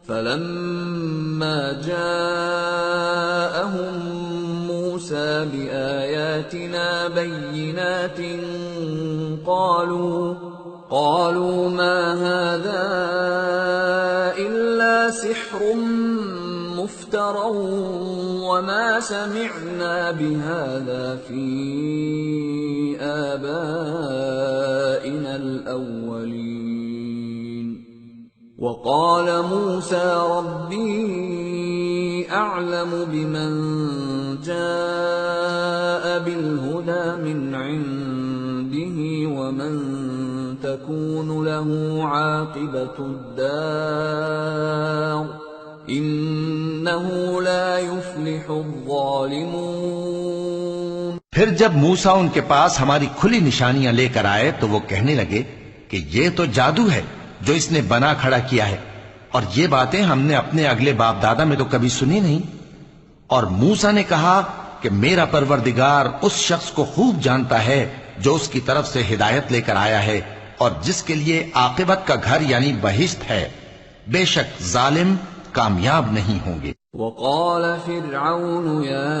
فلما جاءهم موسى بآياتنا بينات قالوا ما هذا إلا سحر مفترى وما سمعنا بهذا في آبائنا الأولين. وقال موسى ربي أعلم بمن جاء بالهدى من عنده ومن تكون له عاقبة الدار إنه لا يفلح الظالمون. پھر جب موسیٰ ان کے پاس ہماری کھلی نشانیاں لے کر آئے تو وہ کہنے لگے کہ یہ تو جادو ہے جو اس نے بنا کھڑا کیا ہے، اور یہ باتیں ہم نے اپنے اگلے باپ دادا میں تو کبھی سنی نہیں. اور موسیٰ نے کہا کہ میرا پروردگار اس شخص کو خوب جانتا ہے جو اس کی طرف سے ہدایت لے کر آیا ہے اور جس کے لیے عاقبت کا گھر یعنی بہشت ہے. بے شک ظالم کامیاب نہیں ہوں گے. وقال فرعون يا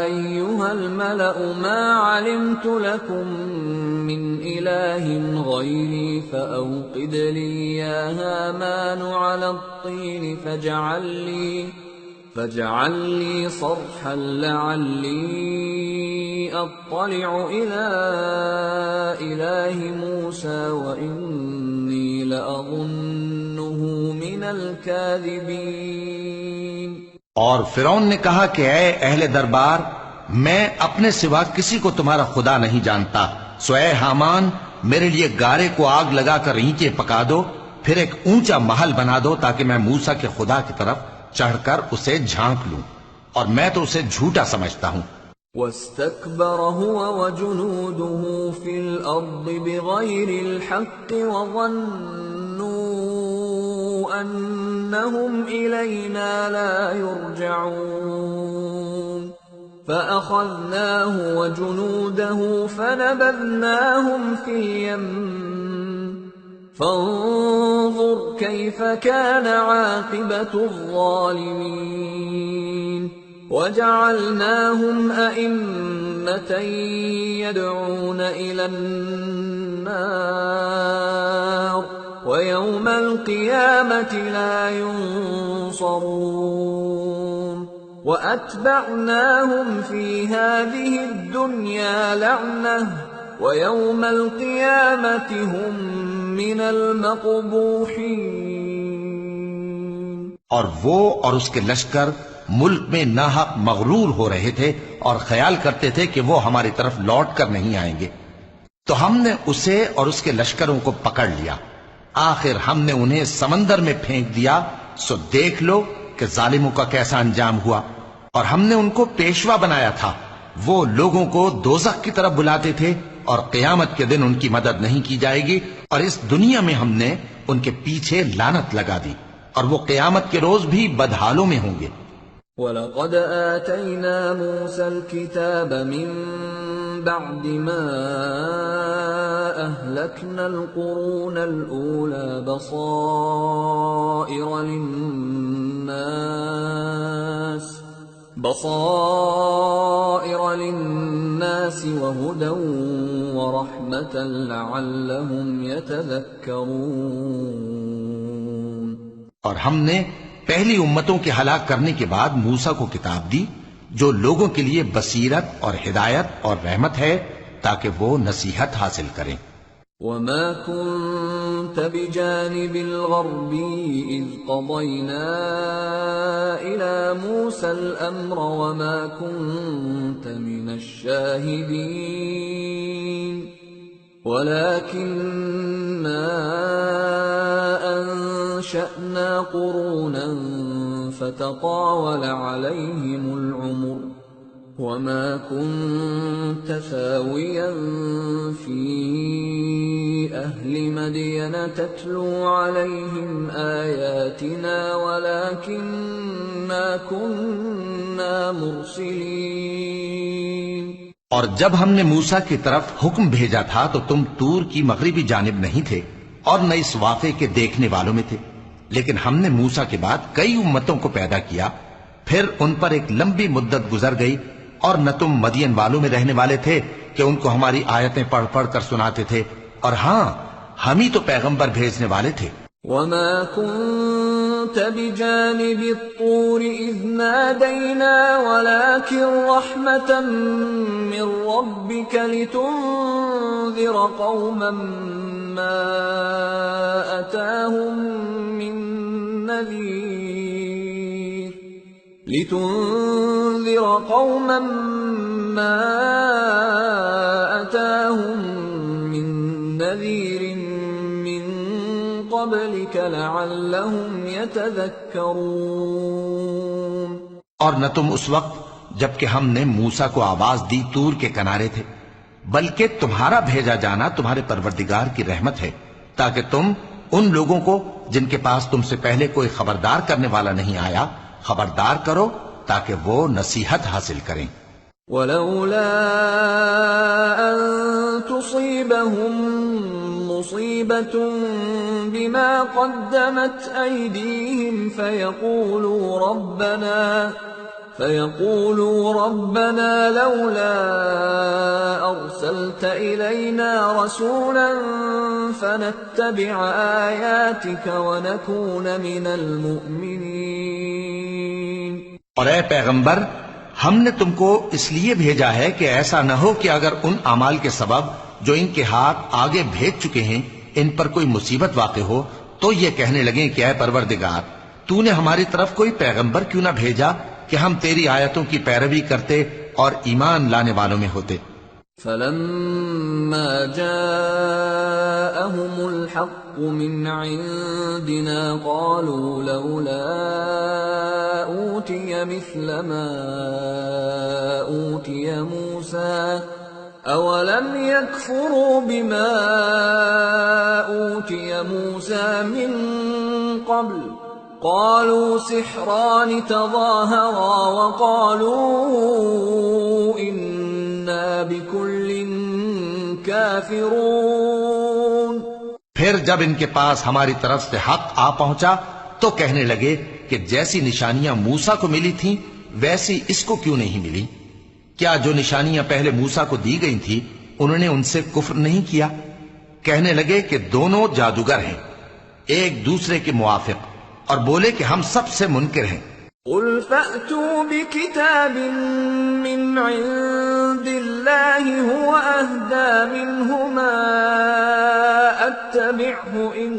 أيها الملأ ما علمت لكم من إله غيري فأوقد لي يا هامان على الطين فاجعل لي صرحا لعلي أطلع إلى إله موسى وإني لأظنه من الكاذبين. اور فرعون نے کہا کہ اے اہل دربار میں اپنے سوا کسی کو تمہارا خدا نہیں جانتا، سو اے حامان میرے لیے گارے کو آگ لگا کر اینٹیں پکا دو، پھر ایک اونچا محل بنا دو تاکہ میں موسیٰ کے خدا کی طرف چڑھ کر اسے جھانک لوں، اور میں تو اسے جھوٹا سمجھتا ہوں. واستكبر هو وجنوده في الأرض بغير الحق وظنوا أنهم إلينا لا يرجعون فأخذناه وجنوده فنبذناهم في اليم فانظر كيف كان عاقبة الظالمين. وجعلناهم أئمة يدعون إلى النار ويوم القيامة لا ينصرون. وأتبعناهم في هذه الدنيا لعنة ويوم القيامة هم من المقبوحين. اور وہ اور اس کے لشکر ملک میں ناحق مغرور ہو رہے تھے اور خیال کرتے تھے کہ وہ ہماری طرف لوٹ کر نہیں آئیں گے. تو ہم نے اسے اور اس کے لشکروں کو پکڑ لیا، آخر ہم نے انہیں سمندر میں پھینک دیا، سو دیکھ لو کہ ظالموں کا کیسا انجام ہوا۔ اور ہم نے ان کو پیشوا بنایا تھا، وہ لوگوں کو دوزخ کی طرف بلاتے تھے، اور قیامت کے دن ان کی مدد نہیں کی جائے گی، اور اس دنیا میں ہم نے ان کے پیچھے لعنت لگا دی، اور وہ قیامت کے روز بھی بدحالوں میں ہوں گے۔ وَلَقَدْ آتَيْنَا مُوسَى الْكِتَابَ مِن بَعْدِ مَا أَهْلَكْنَا الْقُرُونَ الْأُولَى بَصَائِرَ لِلنَّاسِ وَهُدًى وَرَحْمَةً لَعَلَّهُمْ يَتَذَكَّرُونَ۔ اور ہم نے پہلی امتوں کے ہلاک کرنے کے بعد موسیٰ کو کتاب دی جو لوگوں کے لیے بصیرت اور ہدایت اور رحمت ہے تاکہ وہ نصیحت حاصل کریں۔ وَمَا كُنْتَ بِجَانِبِ الْغَرْبِيِّ إِذْ قَضَيْنَا إِلَى مُوسَى الْأَمْرَ وَمَا كُنْتَ مِنَ الشَّاهِدِينَ وَلَكِنَّا أَنشَأْنَا قُرُونًا فَتَطَاوَلَ عَلَيْهِمُ الْعُمُرُ وَمَا كُنْتَ ثَاوِيًا فِي أَهْلِ مَدْيَنَ تَتْلُو عَلَيْهِمْ آيَاتِنَا وَلَكِنَّا كُنَّا مُرْسِلِينَ۔ اور جب ہم نے موسیٰ کی طرف حکم بھیجا تھا تو تم طور کی مغربی جانب نہیں تھے اور نہ اس واقعے کے دیکھنے والوں میں تھے، لیکن ہم نے موسیٰ کے بعد کئی امتوں کو پیدا کیا، پھر ان پر ایک لمبی مدت گزر گئی، اور نہ تم مدین والوں میں رہنے والے تھے کہ ان کو ہماری آیتیں پڑھ پڑھ کر سناتے تھے، اور ہاں ہم ہی تو پیغمبر بھیجنے والے تھے۔ وَمَا كُنْتَ بِجَانِبِ الطُّورِ إِذْ نَادَيْنَا وَلَكِنْ رَحْمَةً مِّن رَّبِّكَ لِتُنذِرَ قَوْمًا مَّا أَتَاهُم مِّن نَّذِيرٍ مِّن قَبْلِكَ لَعَلَّهُمْ يَتَذَكَّرُونَ۔ اور نہ تم اس وقت جبکہ ہم نے موسیٰ کو آواز دی طور کے کنارے تھے، بلکہ تمہارا بھیجا جانا تمہارے پروردگار کی رحمت ہے تاکہ تم ان لوگوں کو جن کے پاس تم سے پہلے کوئی خبردار کرنے والا نہیں آیا خبردار کرو تاکہ وہ نصیحت حاصل کریں۔ وَلَوْلَا أَن تُصِيبَهُم مُّصِيبَةٌ بِمَا قَدَّمَتْ أَيْدِيهِمْ فَيَقُولُوا رَبَّنَا لَوْلَا أَرْسَلْتَ إِلَيْنَا رَسُولًا فَنَتَّبِعَ آيَاتِكَ وَنَكُونَ مِنَ الْمُؤْمِنِينَ۔ اور اے پیغمبر، ہم نے تم کو اس لیے بھیجا ہے کہ ایسا نہ ہو کہ اگر ان اعمال کے سبب جو ان کے ہاتھ آگے بھیج چکے ہیں ان پر کوئی مصیبت واقع ہو تو یہ کہنے لگیں کہ اے پروردگار تو نے ہماری طرف کوئی پیغمبر کیوں نہ بھیجا کہ ہم تیری آیتوں کی پیروی کرتے اور ایمان لانے والوں میں ہوتے۔ فَلَمَّا جَاءَهُمُ الْحَقُّ مِنْ عِنْدِنَا قَالُوا لَوْلَا أُوتِيَ مِثْلَ مَا أُوتِيَ مُوسَى أَوَلَمْ يَكْفُرُوا بِمَا أُوتِيَ مُوسَى مِنْ قَبْلُ قَالُوا سِحْرَانِ تَظَاهَرَا وَقَالُوا إِنَّا بِكُلٍّ كَافِرُونَ۔ پھر جب ان کے پاس ہماری طرف سے حق آ پہنچا تو کہنے لگے کہ جیسی نشانیاں موسیٰ کو ملی تھیں ویسی اس کو کیوں نہیں ملی؟ کیا جو نشانیاں پہلے موسیٰ کو دی گئی تھی انہوں نے ان سے کفر نہیں کیا؟ کہنے لگے کہ دونوں جادوگر ہیں ایک دوسرے کے موافق، اور بولے کہ ہم سب سے منکر ہیں۔ قُلْ فَأْتُوا بِكِتَابٍ مِّنْ عِندِ اللَّهِ هُوَ أَهْدَىٰ مِنْهُمَا أَتَّبِعْهُ إِن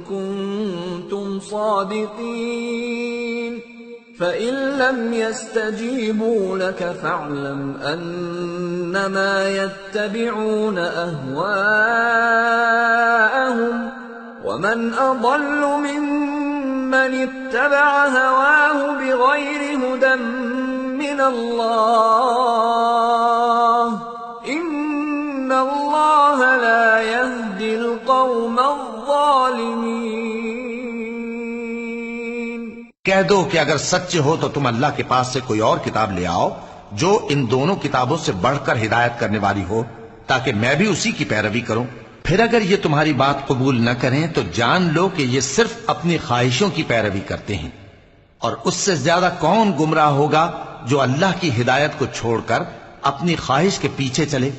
كُنتُمْ صَادِقِينَ فَإِن لَّمْ يَسْتَجِيبُوا لَكَ فَاعْلَمْ أَنَّمَا انما يتبعون اهواءهم ومن اضل ممن اتبع هواه بغير هدى من الله ان الله لا يهدي القوم الظالمين۔ کہہ دو کہ اگر سچے ہو تو تم اللہ کے پاس سے کوئی اور کتاب لے آؤ جو ان دونوں کتابوں سے بڑھ کر ہدایت کرنے والی ہو، تاکہ میں بھی اسی کی پیروی کروں۔ پھر اگر یہ تمہاری بات قبول نہ کریں تو جان لو کہ یہ صرف اپنی خواہشوں کی پیروی کرتے ہیں، اور اس سے زیادہ کون گمراہ ہوگا جو اللہ کی ہدایت کو چھوڑ کر اپنی خواہش کے پیچھے چلے۔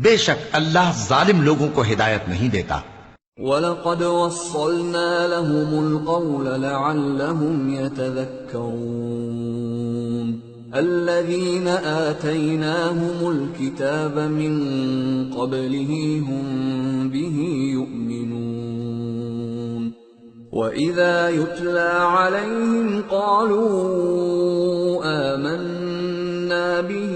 بے شک اللہ ظالم لوگوں کو ہدایت نہیں دیتا۔ وَلَقَدْ وَصَّلْنَا لَهُمُ الْقَوْلَ لَعَلَّهُمْ يَتَذَكَّرُونَ الَّذِينَ آتَيْنَاهُمُ الْكِتَابَ مِنْ قَبْلِهِ هُمْ بِهِ يُؤْمِنُونَ وَإِذَا يُتْلَى عَلَيْهِمْ قَالُوا آمَنَّا بِهِ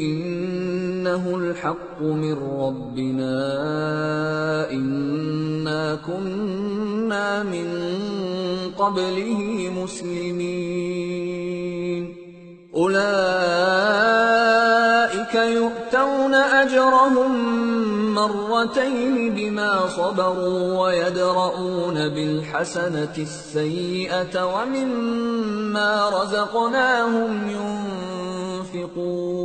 إِنَّهُ الْحَقُّ مِنْ رَبِّنَا إِنَّا كُنَّا مِنْ قَبْلِهِ مُسْلِمِينَ أُولَئِكَ يُؤْتَوْنَ أَجْرَهُمْ مرتين بما صبروا ويدرؤون بالحسنة السيئة ومما رزقناهم ينفقون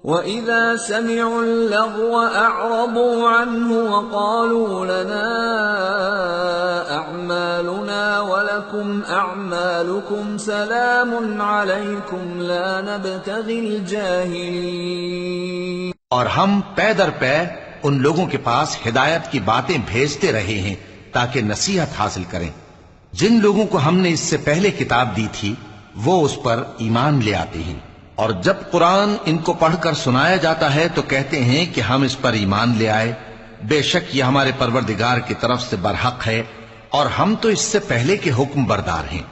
وإذا سمعوا اللغو أعرضوا عنه وقالوا لنا أعمالنا ولكم أعمالكم سلام عليكم لا نبتغي الجاهلين۔ اور ہم پے در پے ان لوگوں کے پاس ہدایت کی باتیں بھیجتے رہے ہیں تاکہ نصیحت حاصل کریں۔ جن لوگوں کو ہم نے اس سے پہلے کتاب دی تھی وہ اس پر ایمان لے آتے ہیں، اور جب قرآن ان کو پڑھ کر سنایا جاتا ہے تو کہتے ہیں کہ ہم اس پر ایمان لے آئے۔ بے شک یہ ہمارے پروردگار کی طرف سے برحق ہے، اور ہم تو اس سے پہلے کے حکم بردار ہیں۔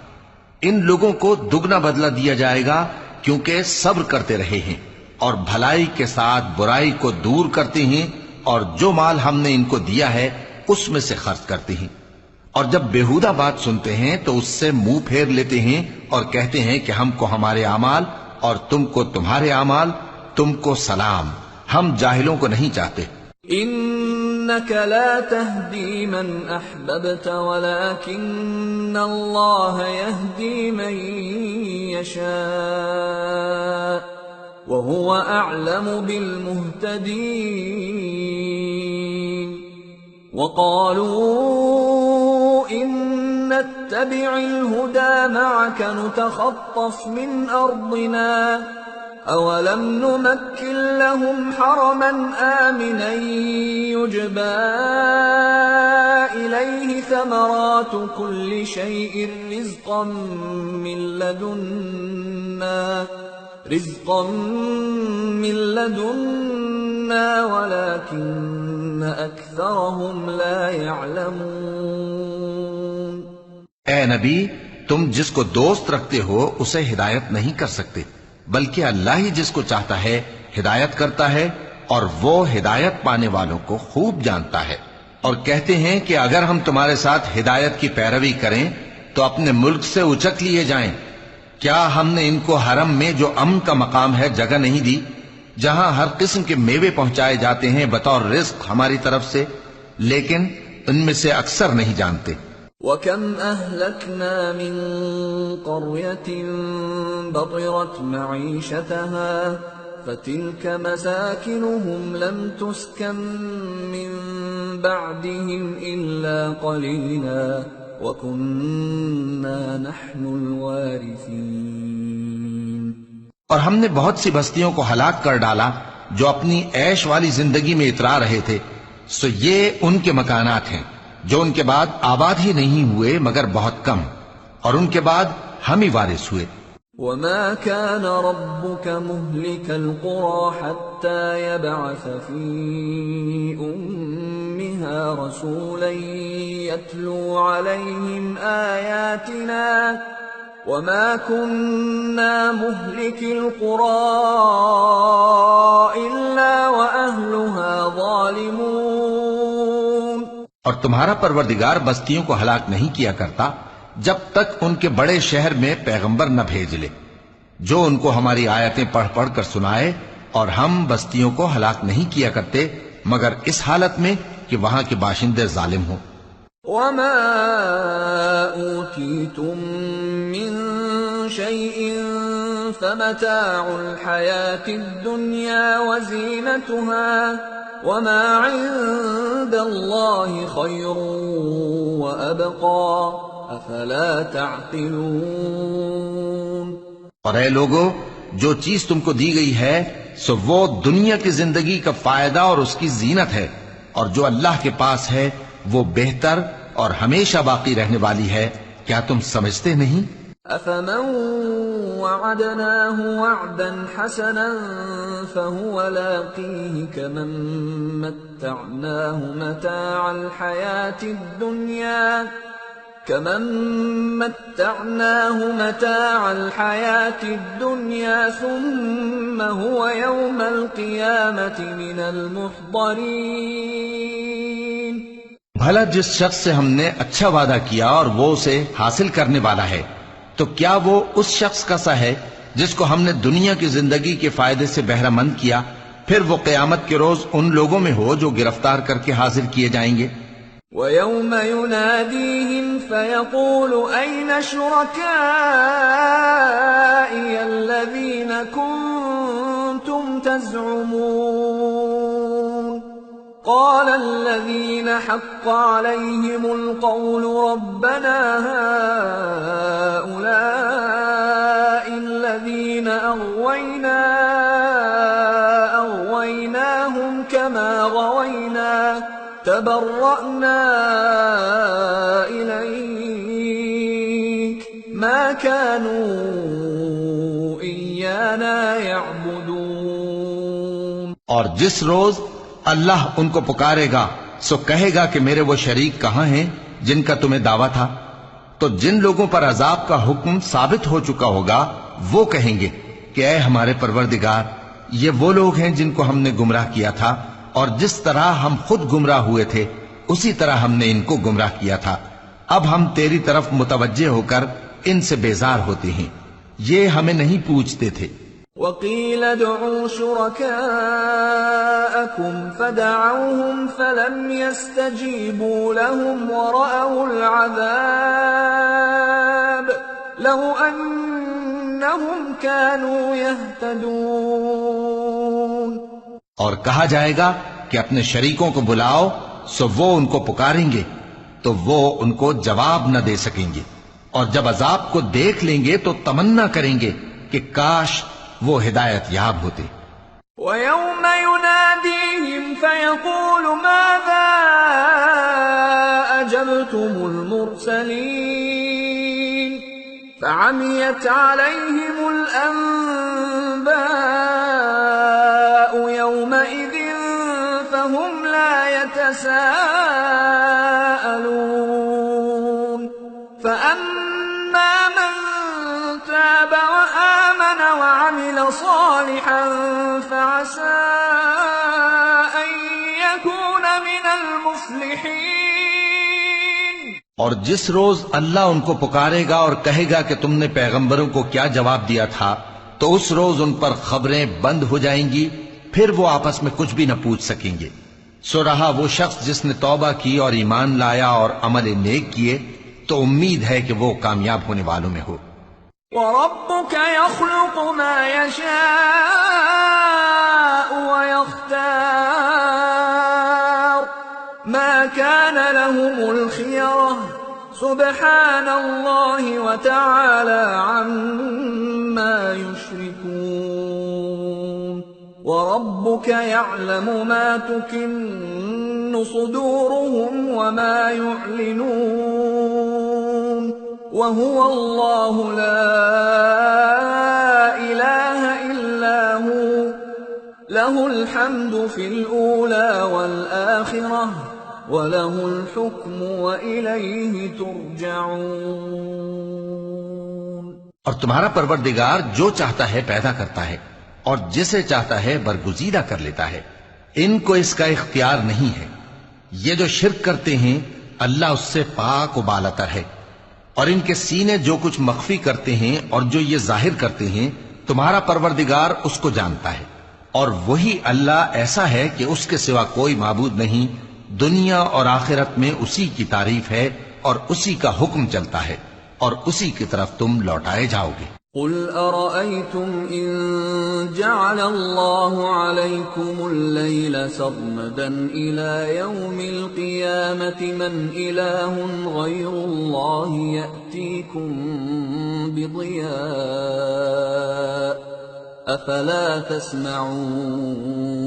ان لوگوں کو دگنا بدلہ دیا جائے گا کیونکہ صبر کرتے رہے ہیں اور بھلائی کے ساتھ برائی کو دور کرتے ہیں، اور جو مال ہم نے ان کو دیا ہے اس میں سے خرچ کرتے ہیں، اور جب بیہودہ بات سنتے ہیں تو اس سے منہ پھیر لیتے ہیں اور کہتے ہیں کہ ہم کو ہمارے اعمال اور تم کو تمہارے اعمال، تم کو سلام، ہم جاہلوں کو نہیں چاہتے۔ انك لا تهدي من احببت ولكن الله يهدي من يشاء وهو اعلم بالمهتدين۔ وقالوا ان نتبع الهدى معك نتخطف من ارضنا اولم نمكن لهم حرما آمنا يجبى اليه ثمرات كل شيء رزقا من لدنا ولكن اكثرهم لا يعلمون۔ اے نبی، تم جس کو دوست رکھتے ہو اسے ہدایت نہیں کر سکتے، بلکہ اللہ ہی جس کو چاہتا ہے ہدایت کرتا ہے، اور وہ ہدایت پانے والوں کو خوب جانتا ہے۔ اور کہتے ہیں کہ اگر ہم تمہارے ساتھ ہدایت کی پیروی کریں تو اپنے ملک سے اچک لیے جائیں۔ کیا ہم نے ان کو حرم میں جو امن کا مقام ہے جگہ نہیں دی، جہاں ہر قسم کے میوے پہنچائے جاتے ہیں بطور رزق ہماری طرف سے؟ لیکن ان میں سے اکثر نہیں جانتے۔ وَكَمْ أَهْلَكْنَا مِنْ قَرْيَةٍ بَطِرَتْ مَعِيشَتَهَا فَتِلْكَ مَسَاكِنُهُمْ لَمْ تُسْكَنْ مِنْ بَعْدِهِمْ إِلَّا قَلِيلًا وَكُنَّا نَحْنُ الْوَارِثِينَ۔ اور ہم نے بہت سی بستیوں کو ہلاک کر ڈالا جو اپنی عیش والی زندگی میں اترا رہے تھے، سو یہ ان کے مکانات ہیں جو ان کے بعد آباد ہی نہیں ہوئے مگر بہت کم، اور ان کے بعد ہم ہی وارث ہوئے۔ وَمَا كَانَ رَبُّكَ مُهْلِكَ الْقُرَى حَتَّى يَبْعَثَ فِي أُمِّهَا رَسُولًا يَتْلُو عَلَيْهِمْ آيَاتِنَا وما كنا مهلك القرى إلا وأهلها ظالمون. اور تمہارا پروردگار بستیوں کو ہلاک نہیں کیا کرتا جب تک ان کے بڑے شہر میں پیغمبر نہ بھیج لے جو ان کو ہماری آیتیں پڑھ پڑھ کر سنائے، اور ہم بستیوں کو ہلاک نہیں کیا کرتے مگر اس حالت میں کہ وہاں کے باشندے ظالم ہوں. وما أوتيتم من شيء فمتاع الحياة الدنيا وزينتها وما عند الله خير وأبقى أفلا تعقلون. اور اے لوگو، جو چیز تم کو دی گئی ہے سو وہ دنیا کی زندگی کا فائدہ اور اس کی زینت ہے، اور جو اللہ کے پاس ہے وہ بہتر اور ہمیشہ باقی رہنے والی ہے. کیا تم سمجھتے نہیں؟ أفمن وعدناه وعدا حسنا فهو لاقيه كمن متعناه متاع الحياة الدنيا ثم هو يوم القيامة من المحضرين. بھلا جس شخص سے ہم نے اچھا وعدہ کیا اور وہ اسے حاصل کرنے والا ہے، تو کیا وہ اس شخص کا سا ہے جس کو ہم نے دنیا کی زندگی کے فائدے سے بہرہ مند کیا، پھر وہ قیامت کے روز ان لوگوں میں ہو جو گرفتار کر کے حاضر کیے جائیں گے. وَيَوْمَ يُنَادِيهِمْ فَيَقُولُ أَيْنَ شُرَكَائِيَ الَّذِينَ كُنتُمْ تَزْعُمُونَ قَالَ الَّذِينَ حَقَّ عَلَيْهِمُ الْقَوْلُ رَبَّنَا هَؤُلَاءِ الَّذِينَ أَغْوَيْنَاهُمْ كَمَا غَوَيْنَا تبرأنا إليك ما كانوا إيانا يعبدون. اور جس روز اللہ ان کو پکارے گا سو کہے گا کہ میرے وہ شریک کہاں ہیں جن کا تمہیں دعویٰ تھا؟ تو جن لوگوں پر عذاب کا حکم ثابت ہو چکا ہوگا وہ کہیں گے کہ اے ہمارے پروردگار، یہ وہ لوگ ہیں جن کو ہم نے گمراہ کیا تھا، اور جس طرح ہم خود گمراہ ہوئے تھے اسی طرح ہم نے ان کو گمراہ کیا تھا. اب ہم تیری طرف متوجہ ہو کر ان سے بیزار ہوتے ہیں، یہ ہمیں نہیں پوچھتے تھے. وَقِيلَ ادْعُوا شُرَكَاءَكُمْ فَدَعَوْهُمْ فَلَمْ يَسْتَجِيبُوا لَهُمْ وَرَأَوُا الْعَذَابَ لَوْ أَنَّهُمْ كَانُوا يَهْتَدُونَ. اور کہا جائے گا کہ اپنے شریکوں کو بلاؤ، سو وہ ان کو پکاریں گے تو وہ ان کو جواب نہ دے سکیں گے، اور جب عذاب کو دیکھ لیں گے تو تمنا کریں گے کہ کاش وہ ہدایت یاب ہوتے. وَيَوْمَ يُنَادِيهِمْ فَيَقُولُ مَاذَا أَجَبْتُمُ الْمُرْسَلِينَ فَعَمِيَتْ عَلَيْهِمُ الْأَنبَاءُ يَوْمَئِذٍ فَهُمْ لَا يَتَسَاءَلُونَ. فَأَمَّا مَنْ تَابَ وَآمَنَ وَعَمِلَ صَالِحًا فَعَسَىٰ أَن يَكُونَ مِنَ الْمُفْلِحِينَ. اور جس روز اللہ ان کو پکارے گا اور کہے گا کہ تم نے پیغمبروں کو کیا جواب دیا تھا، تو اس روز ان پر خبریں بند ہو جائیں گی، پھر وہ آپس میں کچھ بھی نہ پوچھ سکیں گے. سو رہا وہ شخص جس نے توبہ کی اور ایمان لایا اور عمل نیک کیے، تو امید ہے کہ وہ کامیاب ہونے والوں میں ہو. وَرَبُّكَ يَخْلُقُ مَا يَشَاءُ وَيَخْتَارُ مَا كَانَ لَهُمُ الْخِيَرَةُ سُبْحَانَ اللَّهِ وَتَعَالَى عَمَّا يُشْرِكُونَ. وَرَبُّكَ يَعْلَمُ مَا تُكِنُّ صُدُورُهُمْ وَمَا يُعْلِنُونَ وَهُوَ اللَّهُ لَا إِلَٰهَ إِلَّا هُوَ لَهُ الْحَمْدُ فِي الْأُولَى وَالْآخِرَةِ وَلَهُ الْحُكْمُ وَإِلَيْهِ تُرْجَعُونَ. اور تمہارا پروردگار جو چاہتا ہے پیدا کرتا ہے اور جسے چاہتا ہے برگزیدہ کر لیتا ہے، ان کو اس کا اختیار نہیں ہے۔ یہ جو شرک کرتے ہیں اللہ اس سے پاک و بالاتر ہے، اور ان کے سینے جو کچھ مخفی کرتے ہیں اور جو یہ ظاہر کرتے ہیں تمہارا پروردگار اس کو جانتا ہے، اور وہی اللہ ایسا ہے کہ اس کے سوا کوئی معبود نہیں، دنیا اور آخرت میں اسی کی تعریف ہے اور اسی کا حکم چلتا ہے اور اسی کی طرف تم لوٹائے جاؤ گے۔ قل أرأيتم إن جعل الله عليكم الليل سرمدا إلى يوم القيامة من إله غير الله يأتيكم بضياء أفلا تسمعون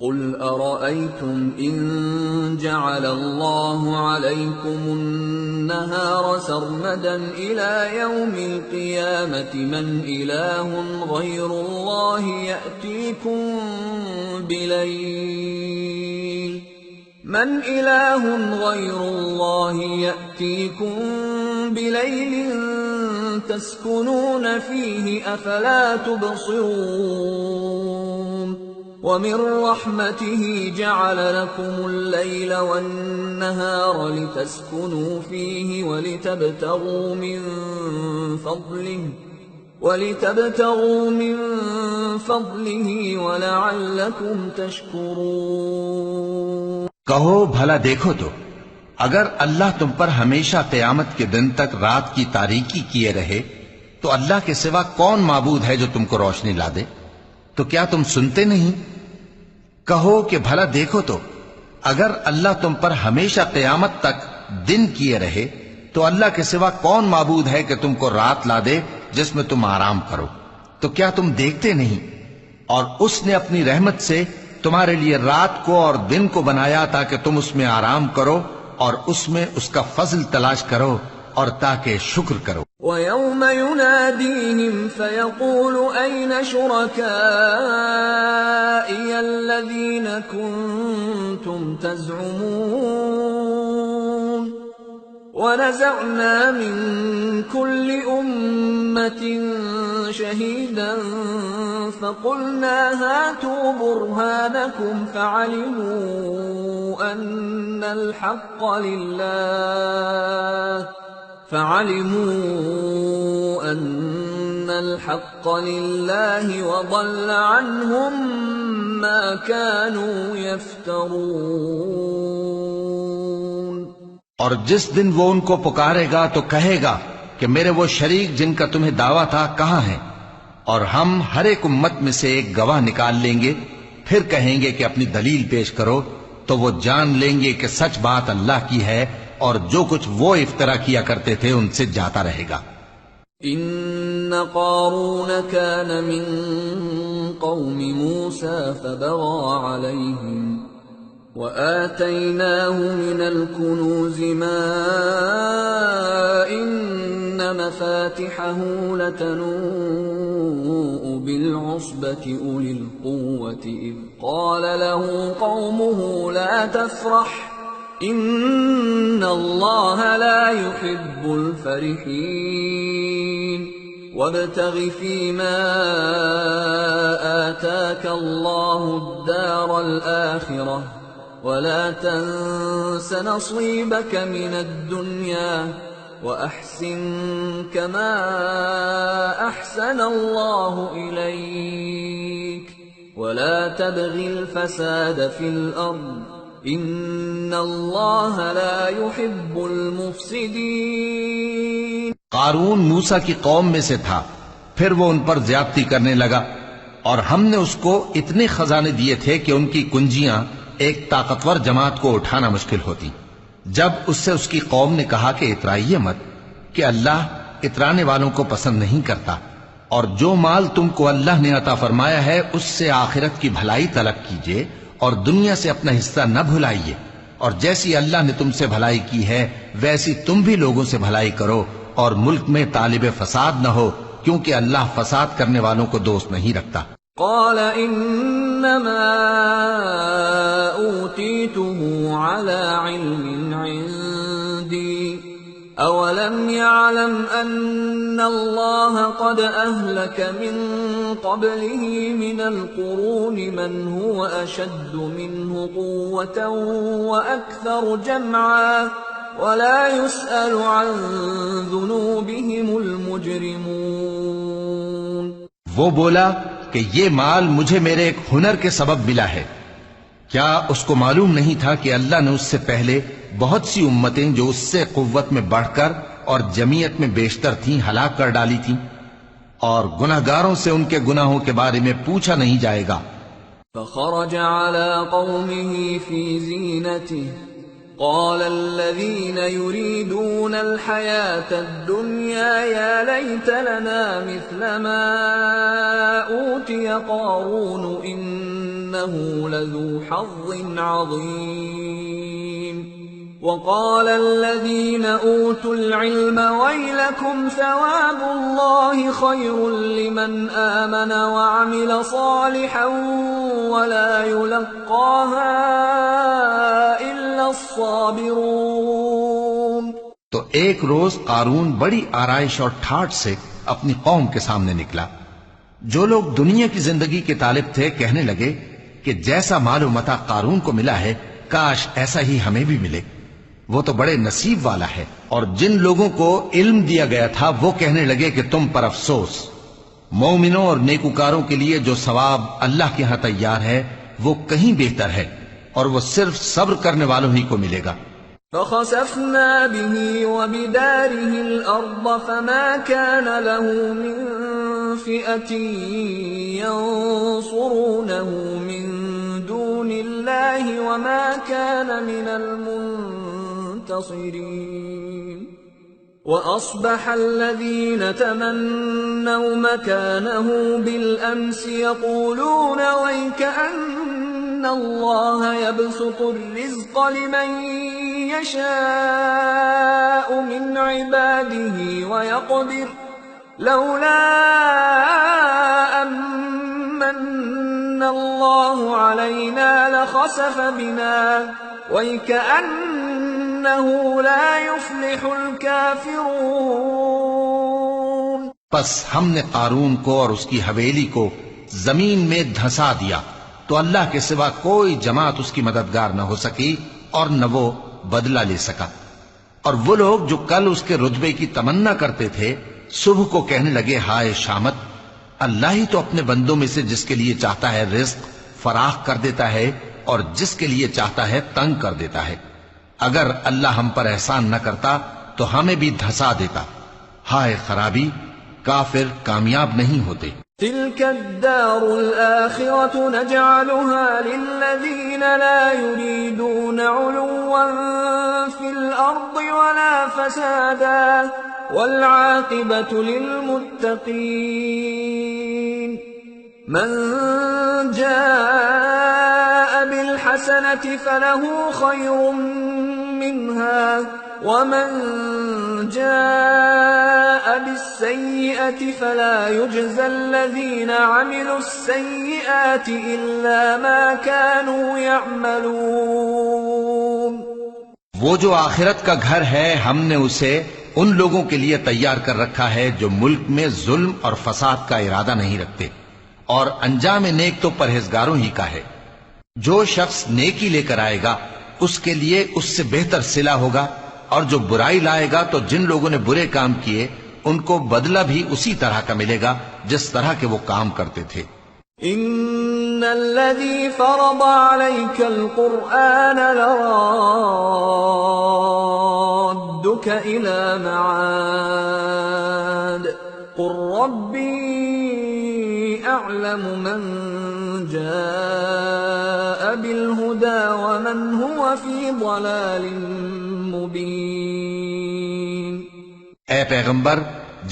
قل أرأيتم إن جعل الله عليكم النهار سرمدا إلى يوم القيامة من إله غير الله يأتيكم بليل تسكنون فيه أفلا تبصرون وَمِن رَّحْمَتِهِ جَعَلَ لَكُمُ اللَّيْلَ وَالنَّهَارَ لِتَسْكُنُوا فِيهِ وَلِتَبْتَغُوا مِن فَضْلِهِ وَلَعَلَّكُمْ تَشْكُرُونَ کہو بھلا دیکھو تو اگر اللہ تم پر ہمیشہ قیامت کے دن تک رات کی تاریکی کیے رہے تو اللہ کے سوا کون معبود ہے جو تم کو روشنی لا دے؟ تو کیا تم سنتے نہیں؟ کہو کہ بھلا دیکھو تو اگر اللہ تم پر ہمیشہ قیامت تک دن کیے رہے تو اللہ کے سوا کون معبود ہے کہ تم کو رات لا دے جس میں تم آرام کرو؟ تو کیا تم دیکھتے نہیں؟ اور اس نے اپنی رحمت سے تمہارے لیے رات کو اور دن کو بنایا تاکہ تم اس میں آرام کرو اور اس میں اس کا فضل تلاش کرو اور تاکہ شکر کرو۔ وَيَوْمَ يُنَادِيهِمْ فَيَقُولُ أَيْنَ شُرَكَائِيَ الَّذِينَ كُنتُمْ تَزْعُمُونَ وَنَزَعْنَا مِن كُلِّ أُمَّةٍ شَهِيدًا فَقُلْنَا هَاتُوا بُرْهَانَكُمْ فَعَلِمُوا أَنَّ الْحَقَّ لِلَّهِ وَضَلَّ عَنْهُمْ مَا كَانُوا يَفْتَرُونَ۔ اور جس دن وہ ان کو پکارے گا تو کہے گا کہ میرے وہ شریک جن کا تمہیں دعویٰ تھا کہاں ہیں؟ اور ہم ہر ایک امت میں سے ایک گواہ نکال لیں گے، پھر کہیں گے کہ اپنی دلیل پیش کرو، تو وہ جان لیں گے کہ سچ بات اللہ کی ہے اور جو کچھ وہ افطرا کیا کرتے تھے ان سے جاتا رہے گا۔ إن قارون كان من قوم موسى فبغى عليهم وآتيناه من الكنوز ما إن مفاتحه لتنوء بالعصبة أولي القوة إذ قال له قومه لا تفرح إن الله لا يحب الفرحين وابتغ فيما آتاك الله الدار الآخرة ولا تنس نصيبك من الدنيا وأحسن كما أحسن الله إليك ولا تبغ الفساد في الأرض ان اللہ لا يحب المفسدین۔ قارون موسیٰ کی قوم میں سے تھا، پھر وہ ان پر زیادتی کرنے لگا، اور ہم نے اس کو اتنے خزانے دیے تھے کہ ان کی کنجیاں ایک طاقتور جماعت کو اٹھانا مشکل ہوتی۔ جب اس سے اس کی قوم نے کہا کہ اترائیے مت، کہ اللہ اترانے والوں کو پسند نہیں کرتا، اور جو مال تم کو اللہ نے عطا فرمایا ہے اس سے آخرت کی بھلائی طلب کیجیے اور دنیا سے اپنا حصہ نہ بھلائیے، اور جیسی اللہ نے تم سے بھلائی کی ہے ویسی تم بھی لوگوں سے بھلائی کرو، اور ملک میں طالب فساد نہ ہو، کیونکہ اللہ فساد کرنے والوں کو دوست نہیں رکھتا۔ قال انما اوتیته على علم عندي أولم يعلم أن الله قد أهلك من قبله من القرون من هو أشد منه قوة وأكثر جمعا ولا يسأل عن ذنوبهم المجرمون. وہ بولا کہ یہ مال مجھے میرے ایک ہنر کے سبب ملا ہے. کیا اس کو معلوم نہیں تھا کہ اللہ نے اس سے پہلے بہت سی امتیں جو اس سے قوت میں بڑھ کر اور جمعیت میں بیشتر تھیں ہلاک کر ڈالی تھیں، اور گناہگاروں سے ان کے گناہوں کے بارے میں پوچھا نہیں جائے گا. فخرج على قومه في زينته قال الذين يريدون الحياة الدنيا يا ليت لنا مثل ما أوتي قارون إنه لذو حظ عظيم. وقال الذين أوتوا العلم ويلكم ثواب الله خير لمن آمن وعمل صالحا ولا يلقاها إلا الصابرون. تو ایک روز قارون بڑی آرائش اور ٹھاٹ سے اپنی قوم کے سامنے نکلا. جو لوگ دنیا کی زندگی کے طالب تھے کہنے لگے کہ جیسا مال و متاع قارون کو ملا ہے کاش ایسا ہی ہمیں بھی ملے، وہ تو بڑے نصیب والا ہے. اور جن لوگوں کو علم دیا گیا تھا وہ کہنے لگے کہ تم پر افسوس، مومنوں اور نیکوکاروں کے لیے جو ثواب اللہ کے ہاں تیار ہے وہ کہیں بہتر ہے، اور وہ صرف صبر کرنے والوں ہی کو ملے گا. فخسفنا به وبداره الأرض فما كان له من فئة ينصرونه من دون الله وما كان من المنتصرين. وأصبح الذين تمنوا مكانه بالأمس يقولون ويكأن الله يبسط الرزق لمن يشاء من عباده ويقدر لولا أمن الله علينا لخسف بنا وَيْكَأَنَّهُ لَا يُفْلِحُ الْكَافِرُونَ. پس ہم نے قارون کو اور اس کی حویلی کو زمین میں دھسا دیا تو اللہ کے سوا کوئی جماعت اس کی مددگار نہ ہو سکی اور نہ وہ بدلہ لے سکا. اور وہ لوگ جو کل اس کے رتبے کی تمنا کرتے تھے صبح کو کہنے لگے ہائے شامت، اللہ ہی تو اپنے بندوں میں سے جس کے لیے چاہتا ہے رزق فراخ کر دیتا ہے اور جس کے لیے چاہتا ہے تنگ کر دیتا ہے. اگر اللہ ہم پر احسان نہ کرتا تو ہمیں بھی دھسا دیتا. ہائے خرابی، کافر کامیاب نہیں ہوتے. تلك الدار الآخرة نجعلها للذين لا يريدون علوا في الأرض ولا فسادا والعاقبة للمتقين. من جاء بالحسنة فله خير منها ومن جاء بالسيئة فلا يجزى الذين عملوا السيئات إلا ما كانوا يعملون. وہ جو آخرت کا گھر ہے ہم نے اسے ان لوگوں کے لیے تیار کر رکھا ہے جو ملک میں ظلم اور فساد کا ارادہ نہیں رکھتے، اور انجام نیک تو پرہیزگاروں ہی کا ہے. جو شخص نیکی لے کر آئے گا اس کے لیے اس سے بہتر صلہ ہوگا، اور جو برائی لائے گا تو جن لوگوں نے برے کام کیے ان کو بدلہ بھی اسی طرح کا ملے گا جس طرح کے وہ کام کرتے تھے. ان الذي فرض عليك القرآن لرادك الى معاد قل ربي اعلم من جاء بالهدى ومن هو في ضلال مبين. اے پیغمبر،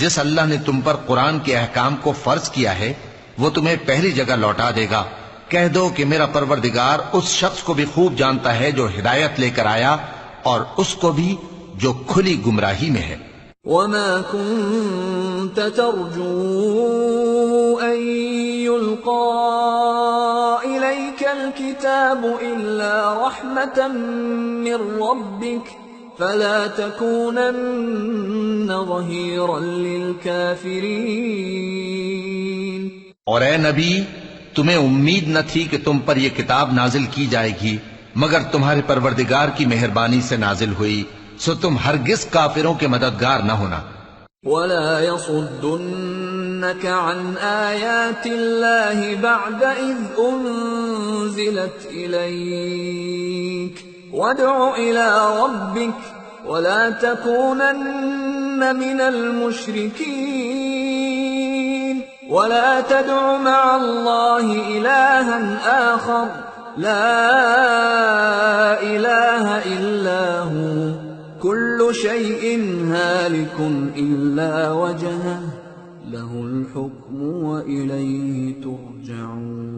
جس اللہ نے تم پر قرآن کے احکام کو فرض کیا ہے وہ تمہیں پہلی جگہ لوٹا دے گا. کہہ دو کہ میرا پروردگار اس شخص کو بھی خوب جانتا ہے جو ہدایت لے کر آیا اور اس کو بھی جو کھلی گمراہی میں ہے. وما كنت ترجو أن يلقى إليك الكتاب إلا رحمة من ربك فلا تكونن ظهيرا للكافرين۔ اور اے نبی، تمہیں امید نہ تھی کہ تم پر یہ کتاب نازل کی جائے گی مگر تمہارے پروردگار کی مہربانی سے نازل ہوئی، سو تم ہرگز کافروں کے مددگار نہ ہونا۔ ولا يصدنك عن آيات الله بعد إذ أنزلت إليك وادع إلى ربك ولا تكونن من المشركين ولا تدع مع الله إلها آخر لا إله إلا هو كل شيء هالك إلا وجهه له الحكم وإليه ترجعون۔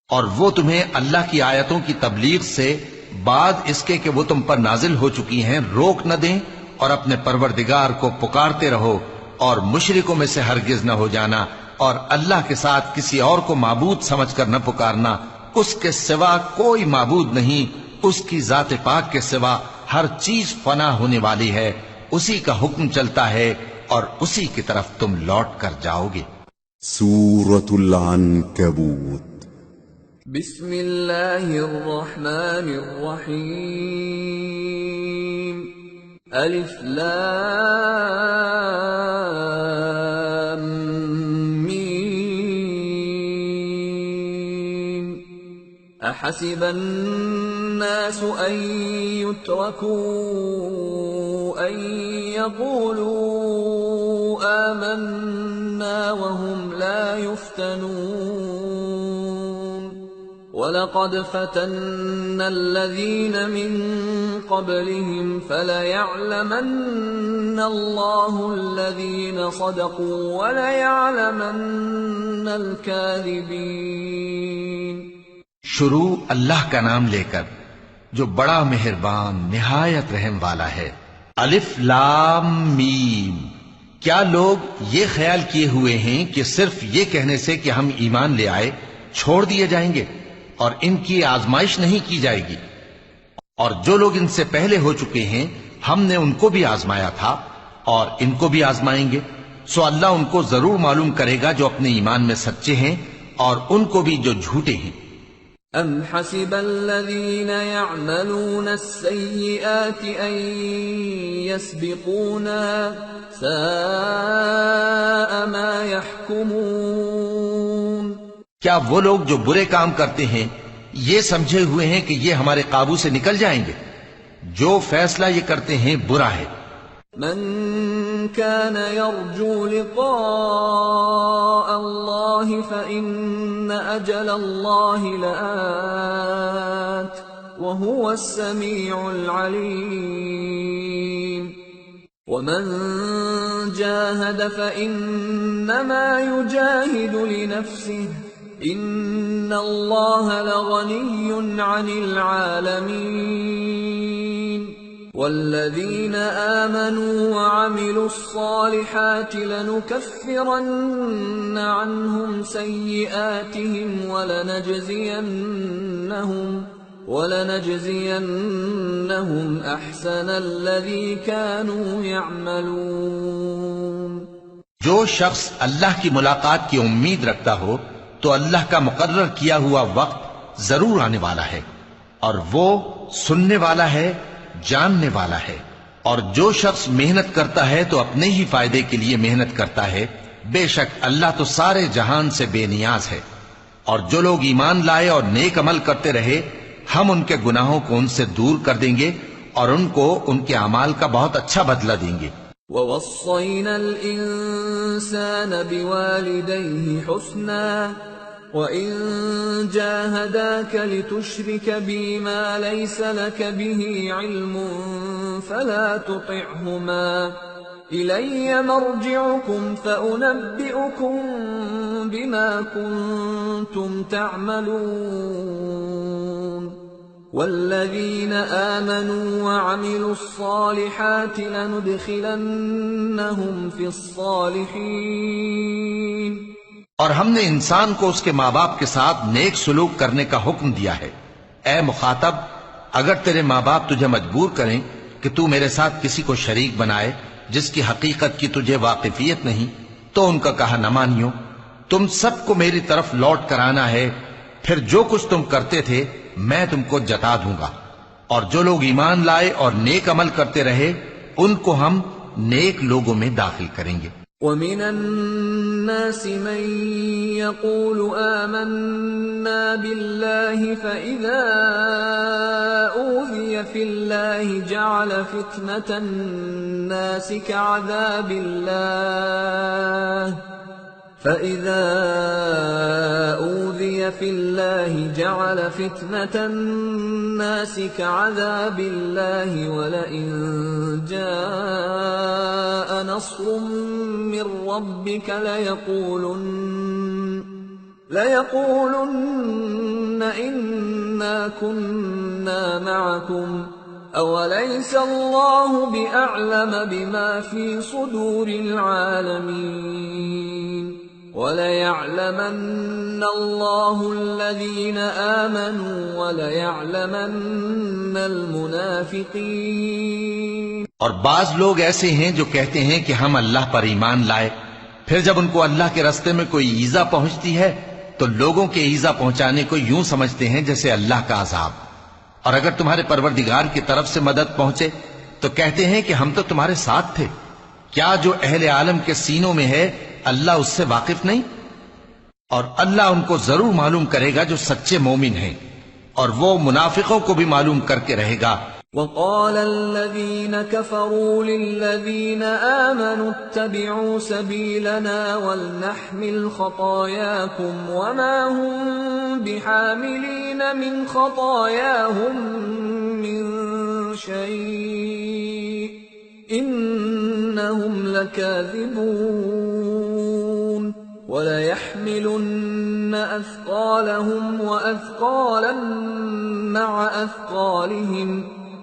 اور وہ تمہیں اللہ کی آیتوں کی تبلیغ سے بعد اس کے کہ وہ تم پر نازل ہو چکی ہیں روک نہ دیں، اور اپنے پروردگار کو پکارتے رہو اور مشرکوں میں سے ہرگز نہ ہو جانا، اور اللہ کے ساتھ کسی اور کو معبود سمجھ کر نہ پکارنا، اس کے سوا کوئی معبود نہیں، اس کی ذات پاک کے سوا ہر چیز فنا ہونے والی ہے، اسی کا حکم چلتا ہے اور اسی کی طرف تم لوٹ کر جاؤ گے۔ سورة العنكبوت۔ بسم اللہ الرحمن الرحیم۔ الف لام میم۔ احسب الناس ان يتركوا ان يقولوا آمنا وهم لا يفتنون ولقد فتنا الذين من قبلهم فليعلمن الله الذين صدقوا وليعلمن الكاذبين۔ شروع اللہ کا نام لے کر جو بڑا مہربان نہایت رحم والا ہے۔ الف لام میم۔ کیا لوگ یہ خیال کیے ہوئے ہیں کہ صرف یہ کہنے سے کہ ہم ایمان لے آئے چھوڑ دیے جائیں گے اور ان کی آزمائش نہیں کی جائے گی؟ اور جو لوگ ان سے پہلے ہو چکے ہیں ہم نے ان کو بھی آزمایا تھا اور ان کو بھی آزمائیں گے، سو اللہ ان کو ضرور معلوم کرے گا جو اپنے ایمان میں سچے ہیں اور ان کو بھی جو جھوٹے ہیں۔ ام حسب الذين يعملون السيئات ان يسبقونا ساء ما يحكمون۔ کیا وہ لوگ جو برے کام کرتے ہیں یہ سمجھے ہوئے ہیں کہ یہ ہمارے قابو سے نکل جائیں گے؟ جو فیصلہ یہ کرتے ہیں برا ہے۔ من كان يرجو لقاء الله فإن أجل الله لآت وهو السميع العليم ومن جاهد فإنما يجاهد لنفسه إن الله لغني عن العالمين والذين آمنوا وعملوا الصالحات لنكفرن عنهم سيئاتهم ولنجزينهم أحسن الذي كانوا يعملون۔ جو شخص اللہ کی ملاقات کی امید رکھتا ہو تو اللہ کا مقرر کیا ہوا وقت ضرور آنے والا ہے، اور وہ سننے والا ہے، جاننے والا ہے۔ اور جو شخص محنت کرتا ہے تو اپنے ہی فائدے کے لیے محنت کرتا ہے، بے شک اللہ تو سارے جہان سے بے نیاز ہے۔ اور جو لوگ ایمان لائے اور نیک عمل کرتے رہے ہم ان کے گناہوں کو ان سے دور کر دیں گے اور ان کو ان کے اعمال کا بہت اچھا بدلہ دیں گے۔ وَوَصَّيْنَا الْإِنسَانَ بِوَالِدَيْهِ حُسْنًا وَإِن جَاهَدَاكَ لِتُشْرِكَ بِي مَا لَيْسَ لَكَ بِهِ عِلْمٌ فَلَا تُطِعْهُمَا إِلَيَّ مَرْجِعُكُمْ فَأُنَبِّئُكُم بِمَا كُنتُمْ تَعْمَلُونَ وَالَّذِينَ آمَنُوا وَعَمِلُوا الصَّالِحَاتِ لَنُدْخِلَنَّهُمْ فِي الصَّالِحِينَ۔ اور ہم نے انسان کو اس کے ماں باپ کے ساتھ نیک سلوک کرنے کا حکم دیا ہے۔ اے مخاطب، اگر تیرے ماں باپ تجھے مجبور کریں کہ تو میرے ساتھ کسی کو شریک بنائے جس کی حقیقت کی تجھے واقفیت نہیں تو ان کا کہا نہ مانیو. تم سب کو میری طرف لوٹ کر آنا ہے، پھر جو کچھ تم کرتے تھے میں تم کو جتا دوں گا. اور جو لوگ ایمان لائے اور نیک عمل کرتے رہے ان کو ہم نیک لوگوں میں داخل کریں گے. وَمِنَ النَّاسِ مَن يَقُولُ آمَنَّا بِاللَّهِ فَإِذَا أُوذِيَ فِي اللَّهِ جَعَلَ فِتْنَةَ النَّاسِ كَعَذَابِ اللَّهِ فَإِذَا أُوذِيَ فِي اللَّهِ جَعَلَ فِتْنَةَ النَّاسِ كَعَذَابِ اللَّهِ وَلَئِن جَاءَ نَصْرٌ مِّن رَّبِّكَ لَيَقُولُنَّ إِنَّا كُنَّا مَعَكُمْ أَوَلَيْسَ اللَّهُ بِأَعْلَمَ بِمَا فِي صُدُورِ الْعَالَمِينَ وَلَيَعْلَمَنَّ اللَّهُ الَّذِينَ آمَنُوا وَلَيَعْلَمَنَّ الْمُنَافِقِينَ. اور بعض لوگ ایسے ہیں جو کہتے ہیں کہ ہم اللہ پر ایمان لائے، پھر جب ان کو اللہ کے راستے میں کوئی ایذا پہنچتی ہے تو لوگوں کے ایذا پہنچانے کو یوں سمجھتے ہیں جیسے اللہ کا عذاب. اور اگر تمہارے پروردگار کی طرف سے مدد پہنچے تو کہتے ہیں کہ ہم تو تمہارے ساتھ تھے. کیا جو اہل عالم کے سینوں میں ہے اللہ اس سے واقف نہیں؟ اور اللہ ان کو ضرور معلوم کرے گا جو سچے مومن ہیں، اور وہ منافقوں کو بھی معلوم کر کے رہے گا. وَقَالَ الَّذِينَ كَفَرُوا لِلَّذِينَ آمَنُوا اتَّبِعُوا سَبِيلَنَا وَلْنَحْمِلْ خَطَايَاكُمْ وَمَا هُمْ بِحَامِلِينَ مِنْ خَطَايَاهُمْ مِنْ شَيْءٍ إِنَّهُمْ لَكَاذِبُونَ. وَلَيَحْمِلُنَّ أَثْقَالَهُمْ وَأَثْقَالًا مَعَ أَثْقَالِهِمْ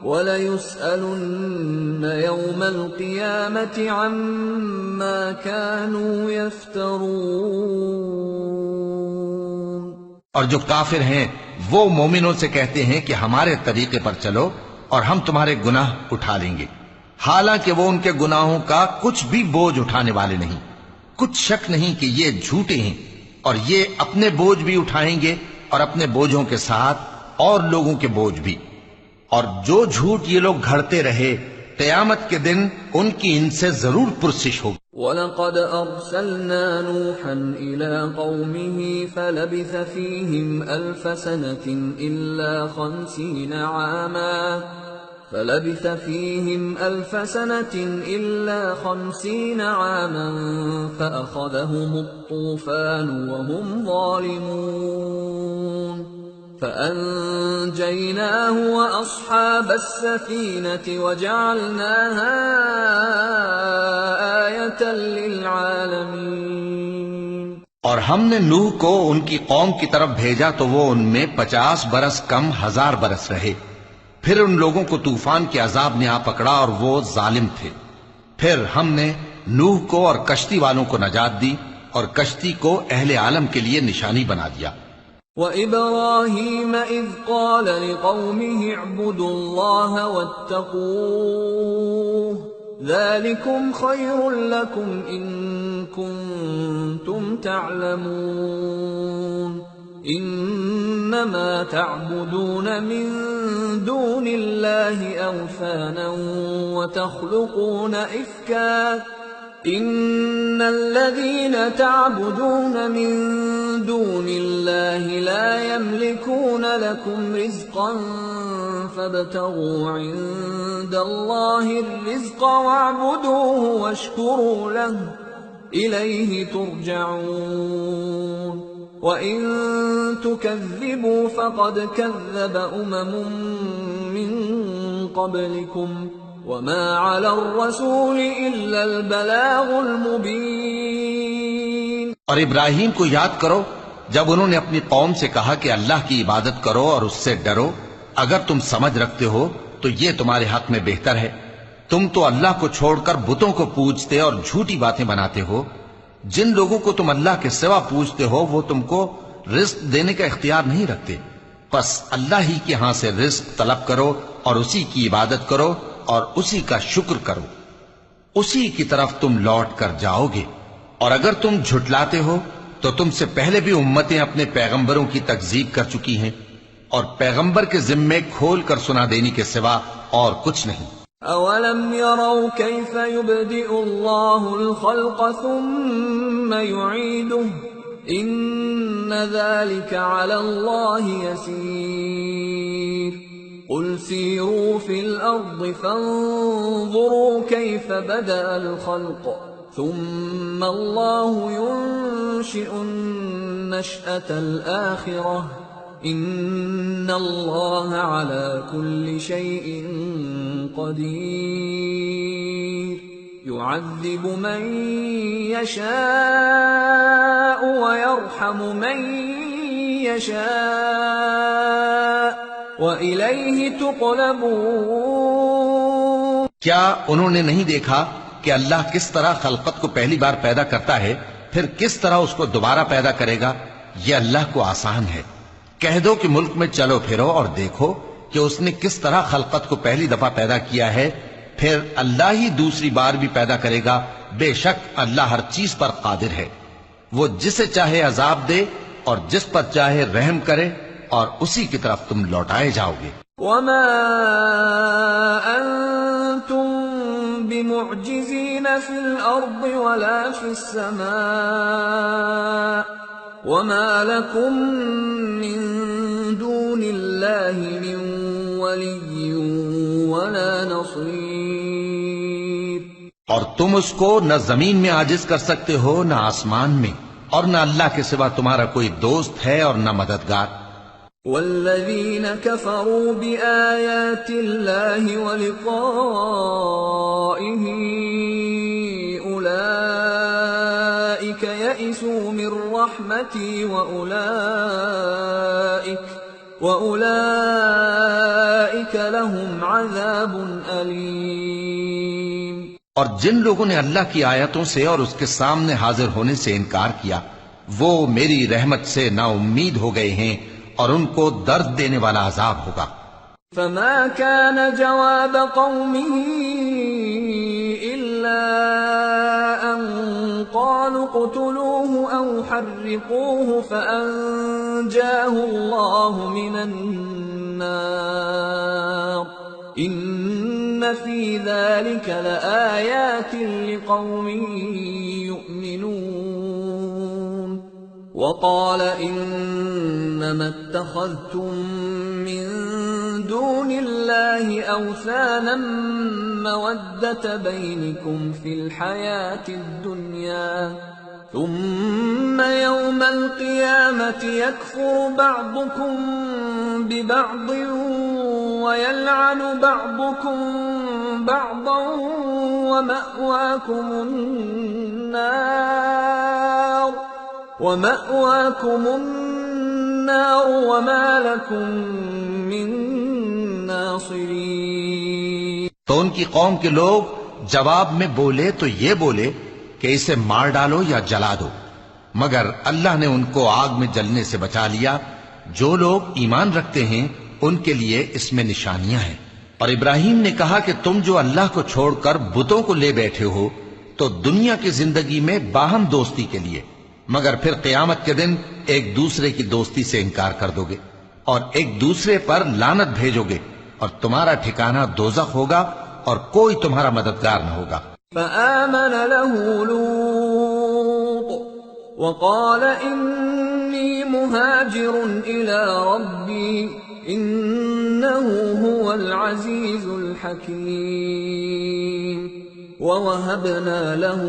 وَلَيُسْأَلُنَّ يَوْمَ الْقِيَامَةِ عَمَّا كَانُوا يَفْتَرُونَ. اور جو کافر ہیں وہ مومنوں سے کہتے ہیں کہ ہمارے طریقے پر چلو اور ہم تمہارے گناہ اٹھا لیں گے، حالانکہ وہ ان کے گناہوں کا کچھ بھی بوجھ اٹھانے والے نہیں. کچھ شک نہیں کہ یہ جھوٹے ہیں، اور یہ اپنے بوجھ بھی اٹھائیں گے اور اپنے بوجھوں کے ساتھ اور لوگوں کے بوجھ بھی. اور جو جھوٹ یہ لوگ گھڑتے رہے قیامت کے دن ان کی ان سے ضرور پرسش ہوگی. وَلَقَدْ أَرْسَلْنَا نُوحًا إِلَىٰ قَوْمِهِ فَلَبِثَ فِيهِمْ أَلْفَ سَنَةٍ إِلَّا 50 عَامًا فَأَخَذَهُمُ الطُّوفَانُ وَهُمْ ظَالِمُونَ فَأَنجَيْنَاهُ وَأَصْحَابَ السَّفِينَةِ وَجَعَلْنَاهَا آيَةً لِّلْعَالَمِينَ. اور ہم نے نوح کو ان کی قوم کی طرف بھیجا تو وہ ان میں 50 برس کم 1000 برس رہے. پھر ان لوگوں کو طوفان کے عذاب نے آ پکڑا اور وہ ظالم تھے. پھر ہم نے نوح کو اور کشتی والوں کو نجات دی اور کشتی کو اہل عالم کے لیے نشانی بنا دیا. وَإِبْرَاهِيمَ إِذْ قَالَ لِقَوْمِهِ اعْبُدُوا اللَّهَ وَاتَّقُوهُ ذَلِكُمْ خَيْرٌ لَكُمْ إِن كُنتُمْ تَعْلَمُونَ. إِنَّمَا تَعْبُدُونَ مِن دُونِ اللَّهِ أَوْثَانًا وَتَخْلُقُونَ إِفْكًا إِنَّ الَّذِينَ تَعْبُدُونَ مِن دُونِ اللَّهِ لَا يَمْلِكُونَ لَكُمْ رِزْقًا فَابْتَغُوا عِندَ اللَّهِ الرِّزْقَ وَاعْبُدُوهُ وَاشْكُرُوا لَهُ إِلَيْهِ تُرْجَعُونَ. وَإِن تُكَذِّبُوا فَقَدْ كَذَّبَ أُمَمٌ مِّن قَبْلِكُمْ وَمَا عَلَى الرَّسُولِ إِلَّا الْبَلَاغُ الْمُبِينُ. اور ابراہیم کو یاد کرو جب انہوں نے اپنی قوم سے کہا کہ اللہ کی عبادت کرو اور اس سے ڈرو، اگر تم سمجھ رکھتے ہو تو یہ تمہارے حق میں بہتر ہے. تم تو اللہ کو چھوڑ کر بتوں کو پوجتے اور جھوٹی باتیں بناتے ہو. جن لوگوں کو تم اللہ کے سوا پوجتے ہو وہ تم کو رزق دینے کا اختیار نہیں رکھتے. بس اللہ ہی کے ہاں سے رزق طلب کرو اور اسی کی عبادت کرو اور اسی کا شکر کرو، اسی کی طرف تم لوٹ کر جاؤ گے۔ اور اگر تم جھٹلاتے ہو تو تم سے پہلے بھی امتیں اپنے پیغمبروں کی تکذیب کر چکی ہیں، اور پیغمبر کے ذمے کھول کر سنا دینے کے سوا اور کچھ نہیں۔ أَوَلَمْ يَرَوْا كَيْفَ يُبْدِئُ اللَّهُ الْخَلْقَ ثُمَّ يُعِيدُهُ إِنَّ ذَلِكَ عَلَى اللَّهِ يَسِيرٌ قُلْ سِيرُوا فِي الْأَرْضِ فَانظُرُوا كَيْفَ بَدَأَ الْخَلْقَ ثُمَّ اللَّهُ يُنشِئُ النَّشْأَةَ الْآخِرَةَ إِنَّ اللَّهَ عَلَى كُلِّ شَيْءٍ قَدِيرٌ يُعَذِّبُ مَن يَشَاءُ وَيَرْحَمُ مَن يَشَاءُ وَإِلَيْهِ تُقْلَبُونَ۔ کیا انہوں نے نہیں دیکھا کہ اللہ کس طرح خلقت کو پہلی بار پیدا کرتا ہے، پھر کس طرح اس کو دوبارہ پیدا کرے گا؟ یہ اللہ کو آسان ہے۔ کہہ دو کہ ملک میں چلو پھرو اور دیکھو کہ اس نے کس طرح خلقت کو پہلی دفعہ پیدا کیا ہے، پھر اللہ ہی دوسری بار بھی پیدا کرے گا۔ بے شک اللہ ہر چیز پر قادر ہے، وہ جسے چاہے عذاب دے اور جس پر چاہے رحم کرے، اور اسی کی طرف تم لوٹائے جاؤ گے۔ وَمَا أَنتُم بِمُعْجِزِينَ فِي الْأَرْضِ وَلَا فِي السَّمَاءِ وَمَا لَكُم مِّن دُونِ اللَّهِ مِن وَلِيٍّ وَلَا نَصِيرٍ۔ اور تم اس کو نہ زمین میں عاجز کر سکتے ہو نہ آسمان میں، اور نہ اللہ کے سوا تمہارا کوئی دوست ہے اور نہ مددگار۔ وَالَّذِينَ كَفَرُوا بِآيَاتِ اللَّهِ وَلِقَائِهِ أُولَئِكَ يَئِسُوا مِن رَّحْمَتِي وَأُولَئِكَ لَهُمْ عَذَابٌ أَلِيمٌ۔ اور جن لوگوں نے اللہ کی آیتوں سے اور اس کے سامنے حاضر ہونے سے انکار کیا، وہ میری رحمت سے نا امید ہو گئے ہیں، اور ان کو درد دینے والا عذاب ہوگا۔ فما كان جواب قومه إلا أن قالوا اقتلوه أو حرقوه فأنجاه الله من النار إن في ذلك لآيات لقوم يؤمنون۔ وقال إنما اتخذتم من دون الله أوثانا مودة بينكم في الحياة الدنيا ثم يوم القيامة يكفر بعضكم ببعض ويلعن بعضكم بعضا ومأواكم النار وما لكم من ناصرين۔ تو ان کی قوم کے لوگ جواب میں بولے تو یہ بولے کہ اسے مار ڈالو یا جلا دو، مگر اللہ نے ان کو آگ میں جلنے سے بچا لیا۔ جو لوگ ایمان رکھتے ہیں ان کے لیے اس میں نشانیاں ہیں۔ اور ابراہیم نے کہا کہ تم جو اللہ کو چھوڑ کر بتوں کو لے بیٹھے ہو تو دنیا کی زندگی میں باہم دوستی کے لیے، مگر پھر قیامت کے دن ایک دوسرے کی دوستی سے انکار کر دو گے اور ایک دوسرے پر لعنت بھیجو گے، اور تمہارا ٹھکانہ دوزخ ہوگا اور کوئی تمہارا مددگار نہ ہوگا۔ فآمن له لوط وقال إني مهاجر إلى ربي إنه هو العزيز الحكيم۔ ووهبنا له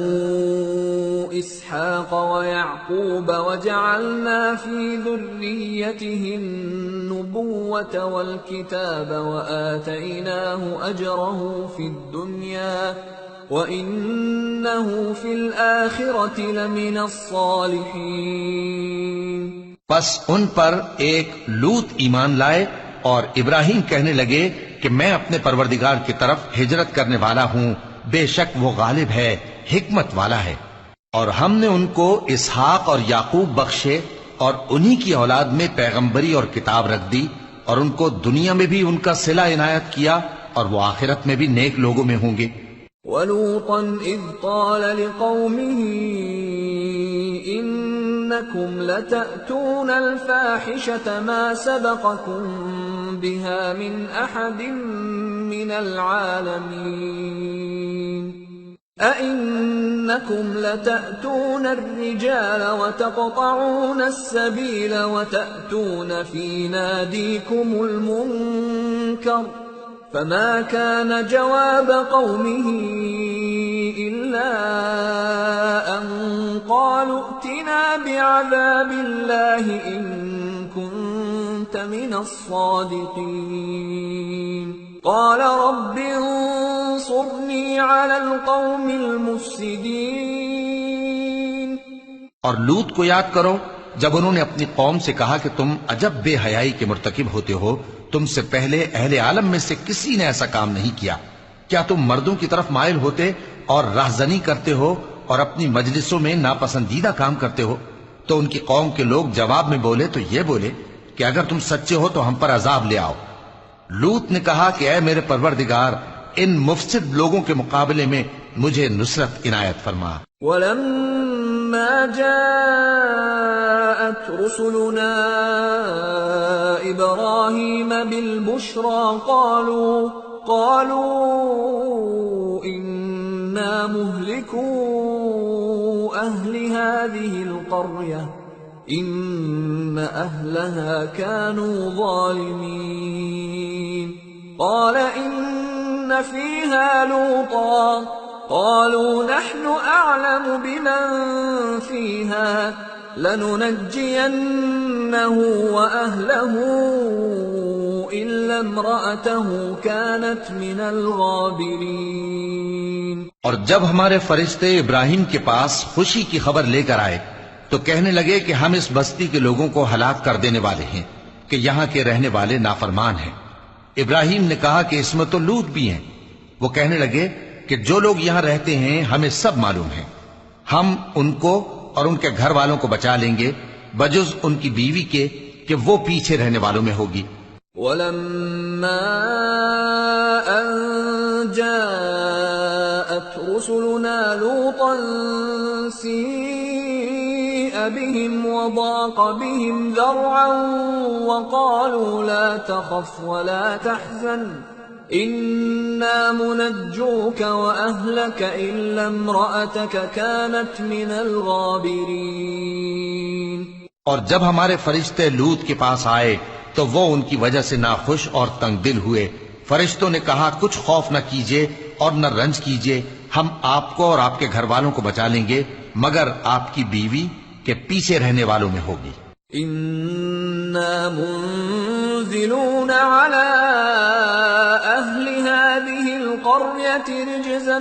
إسحاق ويعقوب وجعلنا في ذريته النبوة والكتاب وآتيناه أجره في الدنيا وَإِنَّهُ فِي الْآخِرَةِ لَمِنَ الصَّالِحِينَ۔ پس ان پر ایک لوط ایمان لائے اور ابراہیم کہنے لگے کہ میں اپنے پروردگار کی طرف ہجرت کرنے والا ہوں، بے شک وہ غالب ہے، حکمت والا ہے۔ اور ہم نے ان کو اسحاق اور یعقوب بخشے اور انہی کی اولاد میں پیغمبری اور کتاب رکھ دی اور ان کو دنیا میں بھی ان کا صلہ عنایت کیا اور وہ آخرت میں بھی نیک لوگوں میں ہوں گے۔ وَلُوطًا إِذْ قَالَ لِقَوْمِهِ إِنَّكُمْ لَتَأْتُونَ الْفَاحِشَةَ مَا سَبَقَكُمْ بِهَا مِنْ أَحَدٍ مِّنَ الْعَالَمِينَ أَإِنَّكُمْ لَتَأْتُونَ الرِّجَالَ وَتَقْطَعُونَ السَّبِيلَ وَتَأْتُونَ فِي نَادِيكُمُ الْمُنكَرَ فما كان جواب قومه إلا أن قالوا ائتنا بعذاب الله إن كنت من الصادقين قال رب انصرني على القوم المفسدين۔ اور لوط کو یاد کرو جب انہوں نے اپنی قوم سے کہا کہ تم عجب بے حیائی کے مرتکب ہوتے ہو، تم سے پہلے اہل عالم میں سے کسی نے ایسا کام نہیں کیا۔ کیا تم مردوں کی طرف مائل ہوتے اور راہزنی کرتے ہو اور اپنی مجلسوں میں ناپسندیدہ کام کرتے ہو؟ تو ان کی قوم کے لوگ جواب میں بولے تو یہ بولے کہ اگر تم سچے ہو تو ہم پر عذاب لے آؤ۔ لوط نے کہا کہ اے میرے پروردگار، ان مفسد لوگوں کے مقابلے میں مجھے نصرت عنایت فرما۔ وَلَمَّا جَاءَتْ رُسُلُنَا إِبْرَاهِيمَ بِالْبُشْرَى قَالُوا إِنَّا مُهْلِكُو أَهْلِ هَذِهِ الْقَرْيَةِ إِنَّ أَهْلَهَا كَانُوا ظَالِمِينَ قَالَ إِنَّ فِيهَا لُوطًا قالوا نحن أعلم بمن فيها لننجينه وأهله إلا امرأته كانت من الغابرين۔ اور جب ہمارے فرشتے ابراہیم کے پاس خوشی کی خبر لے کر آئے تو کہنے لگے کہ ہم اس بستی کے لوگوں کو ہلاک کر دینے والے ہیں کہ یہاں کے رہنے والے نافرمان ہیں۔ ابراہیم نے کہا کہ اس میں تو لوط بھی ہیں۔ وہ کہنے لگے کہ جو لوگ یہاں رہتے ہیں ہمیں سب معلوم ہے، ہم ان کو اور ان کے گھر والوں کو بچا لیں گے بجز ان کی بیوی کے کہ وہ پیچھے رہنے والوں میں ہوگی۔ وَلَمَّا أَن جَاءَتْ رُسُلُنَا لُوطًا سِيءَ بِهِمْ وَضَاقَ بِهِمْ ذَرْعًا وَقَالُوا لَا تَخَفْ وَلَا تَحْزَنْ إِنَّا مُنَجُّوكَ وَأَهْلَكَ إِلَّا امْرَأَتَكَ كَانَتْ مِنَ الْغَابِرِينَ۔ اور جب ہمارے فرشتے لوط کے پاس آئے تو وہ ان کی وجہ سے ناخوش اور تنگ دل ہوئے۔ فرشتوں نے کہا کچھ خوف نہ کیجیے اور نہ رنج کیجیے، ہم آپ کو اور آپ کے گھر والوں کو بچا لیں گے مگر آپ کی بیوی کے پیچھے رہنے والوں میں ہوگی۔ إِنَّا مُنزِلُونَ عَلَىٰ أَهْلِ هَٰذِهِ الْقَرْيَةِ رِجْزًا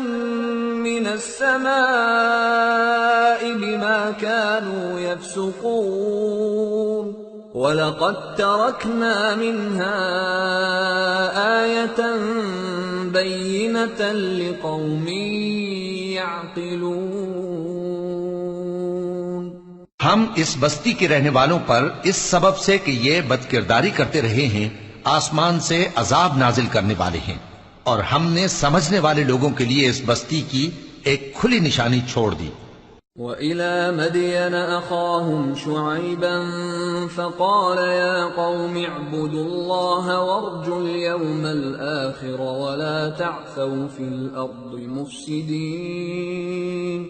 مِّنَ السَّمَاءِ بِمَا كَانُوا يَفْسُقُونَ وَلَقَدْ تَرَكْنَا مِنْهَا آيَةً بَيِّنَةً لِقَوْمٍ يَعْقِلُونَ۔ ہم اس بستی کے رہنے والوں پر اس سبب سے کہ یہ بدکرداری کرتے رہے ہیں آسمان سے عذاب نازل کرنے والے ہیں، اور ہم نے سمجھنے والے لوگوں کے لیے اس بستی کی ایک کھلی نشانی چھوڑ دی۔ وَإِلَى مَدْيَنَ أَخَاهُمْ شُعَيْبًا فَقَالَ يَا قَوْمِ اعْبُدُوا اللَّهَ وَارْجُوا الْيَوْمَ الْآخِرَ وَلَا تَعْثَوْا فِي الْأَرْضِ مُفْسِدِينَ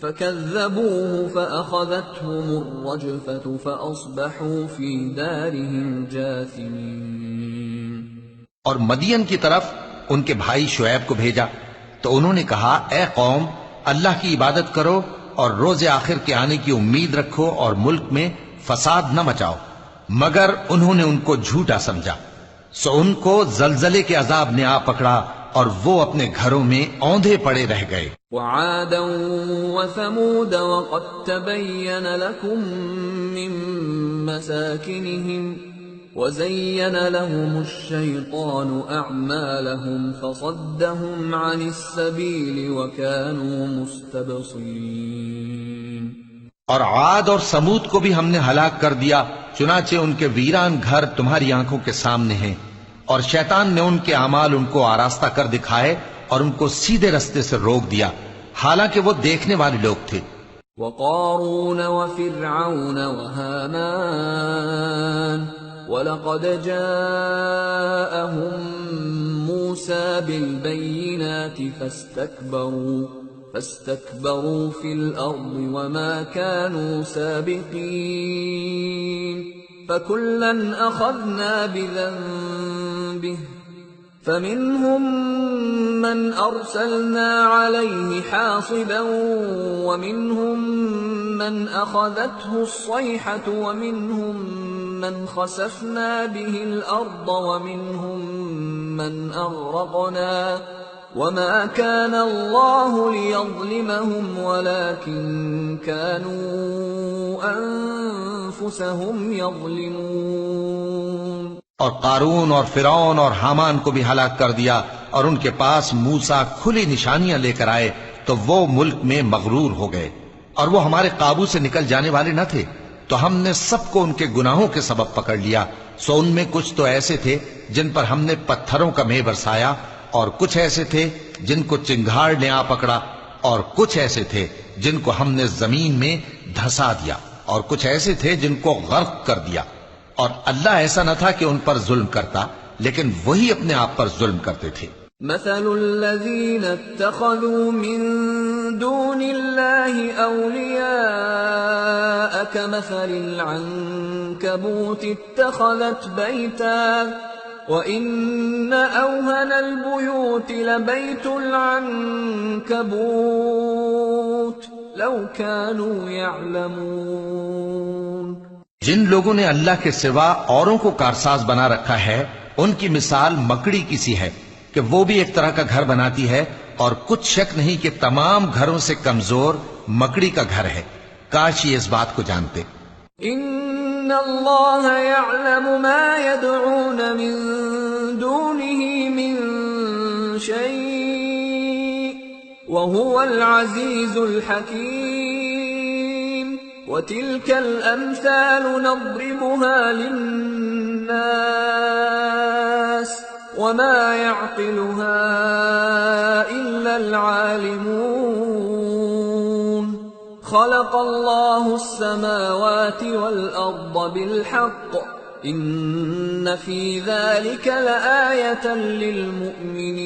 فَكَذَّبُوهُ فَأَخَذَتْهُمُ الرَّجْفَةُ فَأَصْبَحُوا فِي دَارِهِمْ جَاثِمِينَ۔ اور مدین کی طرف ان کے بھائی شعیب کو بھیجا تو انہوں نے کہا اے قوم، اللہ کی عبادت کرو اور روز آخر کے آنے کی امید رکھو اور ملک میں فساد نہ مچاؤ، مگر انہوں نے ان کو جھوٹا سمجھا، سو ان کو زلزلے کے عذاب نے آ پکڑا اور وہ اپنے گھروں میں اوندھے پڑے رہ گئے۔ وعادا وثمود وقد تبين لكم من مساكنهم وزين لهم الشيطان أعمالهم فصدهم عن السبيل وكانوا مستبصرين۔ اور عاد اور سمود کو بھی ہم نے ہلاک کر دیا، چنانچہ ان کے ویران گھر تمہاری آنکھوں کے سامنے ہیں، اور شیطان نے ان کے اعمال ان کو آراستہ کر دکھائے اور ان کو سیدھے رستے سے روک دیا، حالانکہ وہ دیکھنے والے لوگ تھے۔ وقارون وفرعون وهامان وَلَقَدْ جَاءَهُم مُوسَى بِالْبَيِّنَاتِ فَاسْتَكْبَرُوا فِي الْأَرْضِ وَمَا كَانُوا سَابِقِينَ فَكُلًّا أَخَذْنَا بِذَنبِهِ فَمِنْهُمْ مَنْ أَرْسَلْنَا عَلَيْهِ حَاصِبًا وَمِنْهُمْ مَنْ أَخَذَتْهُ الصَّيْحَةُ وَمِنْهُمْ مَنْ خَسَفْنَا بِهِ الْأَرْضَ وَمِنْهُمْ مَنْ أَغْرَقْنَا وَمَا كَانَ اللَّهُ لِيَظْلِمَهُمْ وَلَكِنْ كَانُوا أَنفُسَهُمْ يَظْلِمُونَ۔ اور قارون اور فرعون اور حامان کو بھی ہلاک کر دیا، اور ان کے پاس موسیٰ کھلی نشانیاں لے کر آئے تو وہ ملک میں مغرور ہو گئے، اور وہ ہمارے قابو سے نکل جانے والے نہ تھے، تو ہم نے سب کو ان کے گناہوں کے سبب پکڑ لیا۔ سو ان میں کچھ تو ایسے تھے جن پر ہم نے پتھروں کا مے برسایا، اور کچھ ایسے تھے جن کو چنگھاڑ نے آ پکڑا، اور کچھ ایسے تھے جن کو ہم نے زمین میں دھسا دیا، اور کچھ ایسے تھے جن کو غرق کر دیا۔ اور اللہ ایسا نہ تھا کہ ان پر ظلم کرتا، لیکن وہی اپنے آپ پر ظلم کرتے تھے۔ مثل الذين اتخذوا من دون الله أولياء كمثل العنكبوت اتخذت بيتا وإن أوهن البيوت لبيت العنكبوت لو كانوا يعلمون۔ جن لوگوں نے اللہ کے سوا اوروں کو کارساز بنا رکھا ہے، ان کی مثال مکڑی کی سی ہے کہ وہ بھی ایک طرح کا گھر بناتی ہے، اور کچھ شک نہیں کہ تمام گھروں سے کمزور مکڑی کا گھر ہے۔ کاش یہ اس بات کو جانتے۔ ان اللہ یعلم ما يدعون من دونه من شیء وهو العزیز الحکیم وتلك الامثال نضربها للناس وما يعقلها إلا العالمون۔ خلق الله السماوات والأرض بالحق إن في ذلك لآية للمؤمنين۔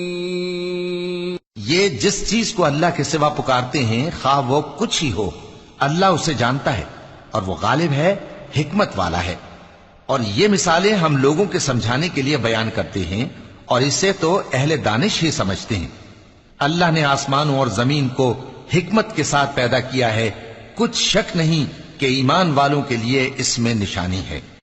یہ جس چیز کو اللہ کے سوا پکارتے ہیں، خواہ وہ کچھ ہی ہو، اللہ اسے جانتا ہے، اور وہ غالب ہے، حکمت والا ہے۔ اور یہ مثالیں ہم لوگوں کے سمجھانے کے لیے بیان کرتے ہیں، اور اسے تو اہل دانش ہی سمجھتے ہیں۔ اللہ نے آسمانوں اور زمین کو حکمت کے ساتھ پیدا کیا ہے، کچھ شک نہیں کہ ایمان والوں کے لیے اس میں نشانی ہے۔